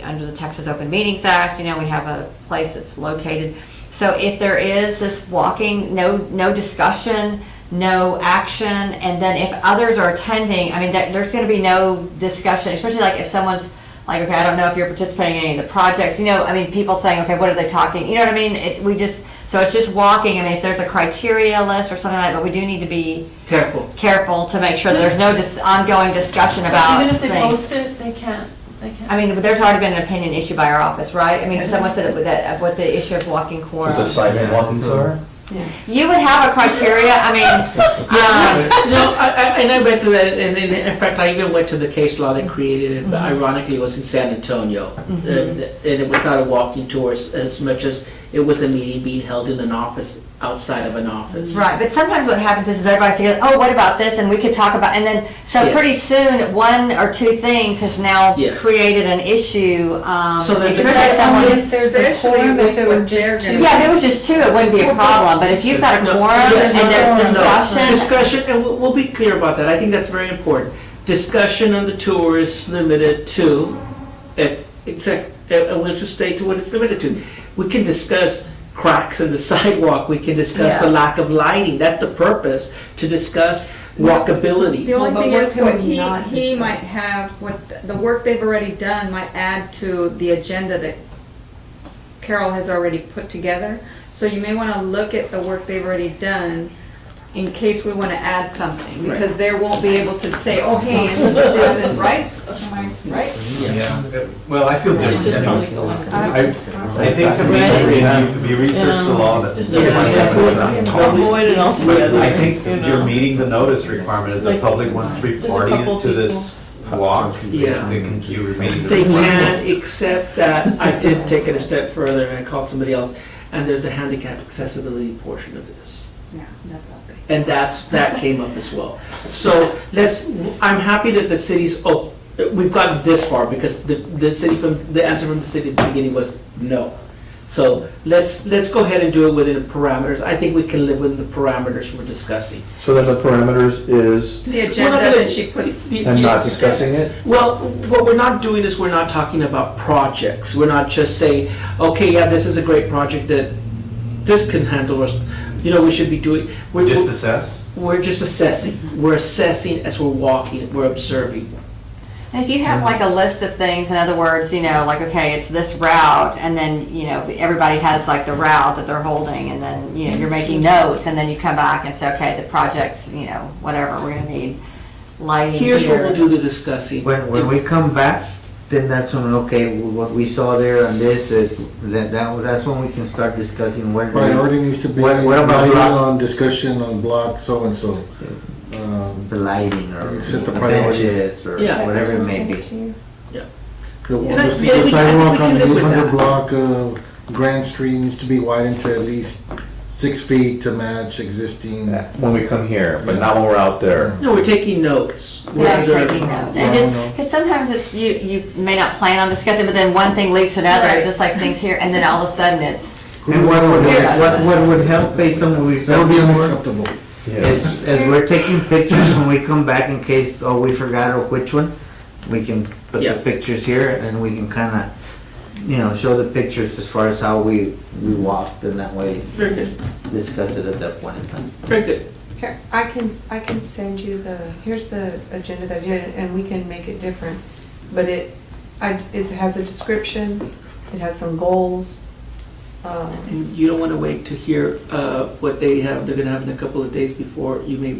S7: under the Texas Open Meetings Act, we have a place that's located. So if there is this walking, no discussion, no action, and then if others are attending, there's gonna be no discussion, especially like if someone's like, okay, I don't know if you're participating in any of the projects, people saying, okay, what are they talking, you know what I mean? So it's just walking, if there's a criteria list or something like that, but we do need to be
S1: careful.
S7: to make sure that there's no ongoing discussion about
S8: Even if they
S7: things.
S8: post it, they can't.
S7: There's already been an opinion issued by our office, right? Someone said that what the issue of walking quorum.
S6: It's a silent walking tour?
S7: You would have a criteria,
S1: No, I read through that, and in fact, I even went to the case law that created it, but ironically, it was in San Antonio. And it was not a walking tour as much as it was a meeting being held in an office outside of an office.
S7: Right, but sometimes what happens is everybody's together, oh, what about this, and we could talk about, and then, so
S1: Yes.
S7: pretty soon, one or two things has now
S1: Yes.
S7: created an issue,
S1: So that the-
S7: especially someone's.
S10: If there's a
S3: Especially
S10: quorum, if it
S3: with
S10: were
S3: what they're
S10: just two.
S3: gonna-
S7: Yeah, if it was just two, it wouldn't be a problem, but if you've got a
S1: No,
S7: quorum
S1: yeah,
S7: and there's
S1: no,
S7: discussion.
S1: Discussion, and we'll be clear about that, I think that's very important. Discussion on the tour is limited to, we'll just stay to what it's limited to. We can discuss cracks in the sidewalk, we can discuss the
S3: Yeah.
S1: lack of lighting, that's the purpose, to discuss walkability.
S3: The only
S5: Well, but
S3: thing
S5: what
S3: is,
S5: could
S3: what
S5: we not
S3: he might
S5: discuss?
S3: have, what the work they've already done might add to the agenda that Carol has already put together. So you may wanna look at the work they've already done in case we wanna add something, because they won't be able to say, oh, hey, and look at this, and right? Am I right?
S9: Yeah, well, I feel different. I think to me, if you research the law, that
S8: Avoid it altogether.
S9: I think
S8: you know.
S9: you're meeting the notice requirement as the
S8: Like,
S9: public wants to be
S8: there's a
S9: party
S8: couple
S9: to this walk.
S1: Yeah.
S9: You're meeting the
S1: They
S9: requirement.
S1: can, except that I did take it a step further and I called somebody else, and there's the handicap accessibility portion of this.
S3: Yeah, that's up there.
S1: And that came up as well. So I'm happy that the city's, we've gotten this far, because the answer from the city at the beginning was no. So let's go ahead and do it within the parameters. I think we can live within the parameters we're discussing.
S6: So then the parameters is,
S3: The
S1: We're not
S3: agenda
S1: gonna-
S3: that she puts,
S6: and not discussing it?
S1: Well, what we're not doing is we're not talking about projects. We're not just saying, okay, yeah, this is a great project that this can handle, or, we should be doing.
S9: Just assess?
S1: We're just assessing. We're assessing as we're walking, we're observing.
S7: And if you have like a list of things, in other words, like, okay, it's this route, and then, everybody has like the route that they're holding, and then, you're making notes, and then you come back and say, okay, the project's, whatever, we're gonna need lighting here.
S1: Here's where we'll do the discussing.
S2: When we come back, then that's when, okay, what we saw there on this, that's when we can start discussing what.
S4: Priority needs to be
S2: What about
S4: lighting
S2: block?
S4: on discussion on block so-and-so.
S2: The lighting, or
S4: You set the
S2: the
S4: priorities.
S2: benches, or
S1: Yeah.
S2: whatever it may be.
S4: The
S1: And I-
S4: the
S1: yeah, we-
S4: sidewalk
S1: we can
S4: on the
S1: live with
S4: 800
S1: that.
S4: block of Grand Street needs to be widened to at least 6 feet to match existing.
S6: When we come here, but not when we're out there.
S1: No, we're taking notes. We're
S7: Yeah, you're
S1: observing.
S7: taking notes,
S4: Yeah,
S7: and
S4: I
S7: just,
S4: know.
S7: because sometimes it's, you may not plan on discussing, but then one thing leads to another,
S3: Right.
S7: just like things here, and then all of a sudden it's,
S2: And what would help based on what we've
S4: That would
S2: said
S4: be
S2: before,
S4: unacceptable.
S2: is as we're taking pictures when we come back in case, we forgot or which one, we can put
S1: Yeah.
S2: the pictures here, and we can kinda, show the pictures as far as how we walked, and that way
S1: Very good,
S2: discuss it at that point in time.
S1: very good.
S5: Here, I can send you here's the agenda that I did, and we can make it different. But it has a description, it has some goals.
S1: And you don't want to wait to hear what they're going to have in a couple of days before you may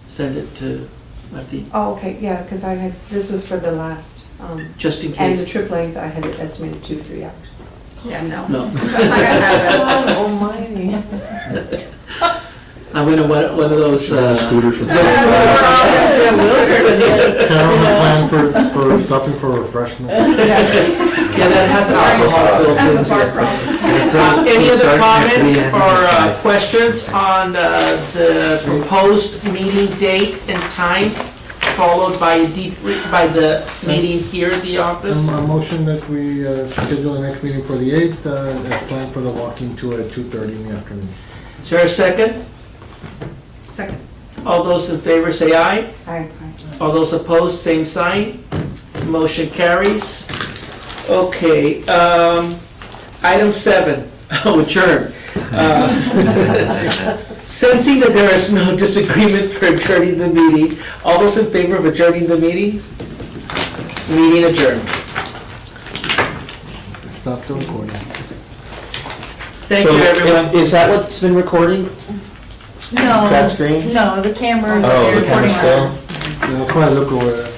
S1: send it to Martin,
S5: Oh, okay, yeah, because this was for the last,
S1: just in
S5: and the
S1: case.
S5: trip length, I had it estimated 2 to 3 hours.
S3: yeah, no.
S1: No,
S3: That's not gonna happen.
S8: God almighty.
S1: I'm going to one of those.
S6: Scooters from.
S4: Carol, plan for stopping for refreshment.
S1: Yeah, that has alcohol built
S3: That's the
S1: into
S3: bar
S1: it.
S3: problem.
S2: And so-
S1: Any
S2: so
S1: other
S2: start at
S1: comments
S2: 3 and
S1: or
S2: 5.
S1: questions on the proposed meeting date and time, followed by by the meeting here at the office?
S4: A motion that we schedule the next meeting for the 8th, as planned for the walking tour at 2:30 in the afternoon.
S1: Is there a second?
S3: Second.
S1: All those in favor say aye.
S5: Aye.
S1: All those opposed, same sign. Motion carries. Okay, item 7, adjourn. Sensing that there is no disagreement for adjourning the meeting, all those in favor of adjourning the meeting? Meeting adjourned.
S4: Stop the recording.
S1: Thank you, everyone.
S6: Is that what's been recording?
S10: No.
S6: That screen?
S10: No, the camera's
S6: Oh, the
S10: recording
S6: camera's still?
S10: us.
S4: Yeah, that's why I look over there.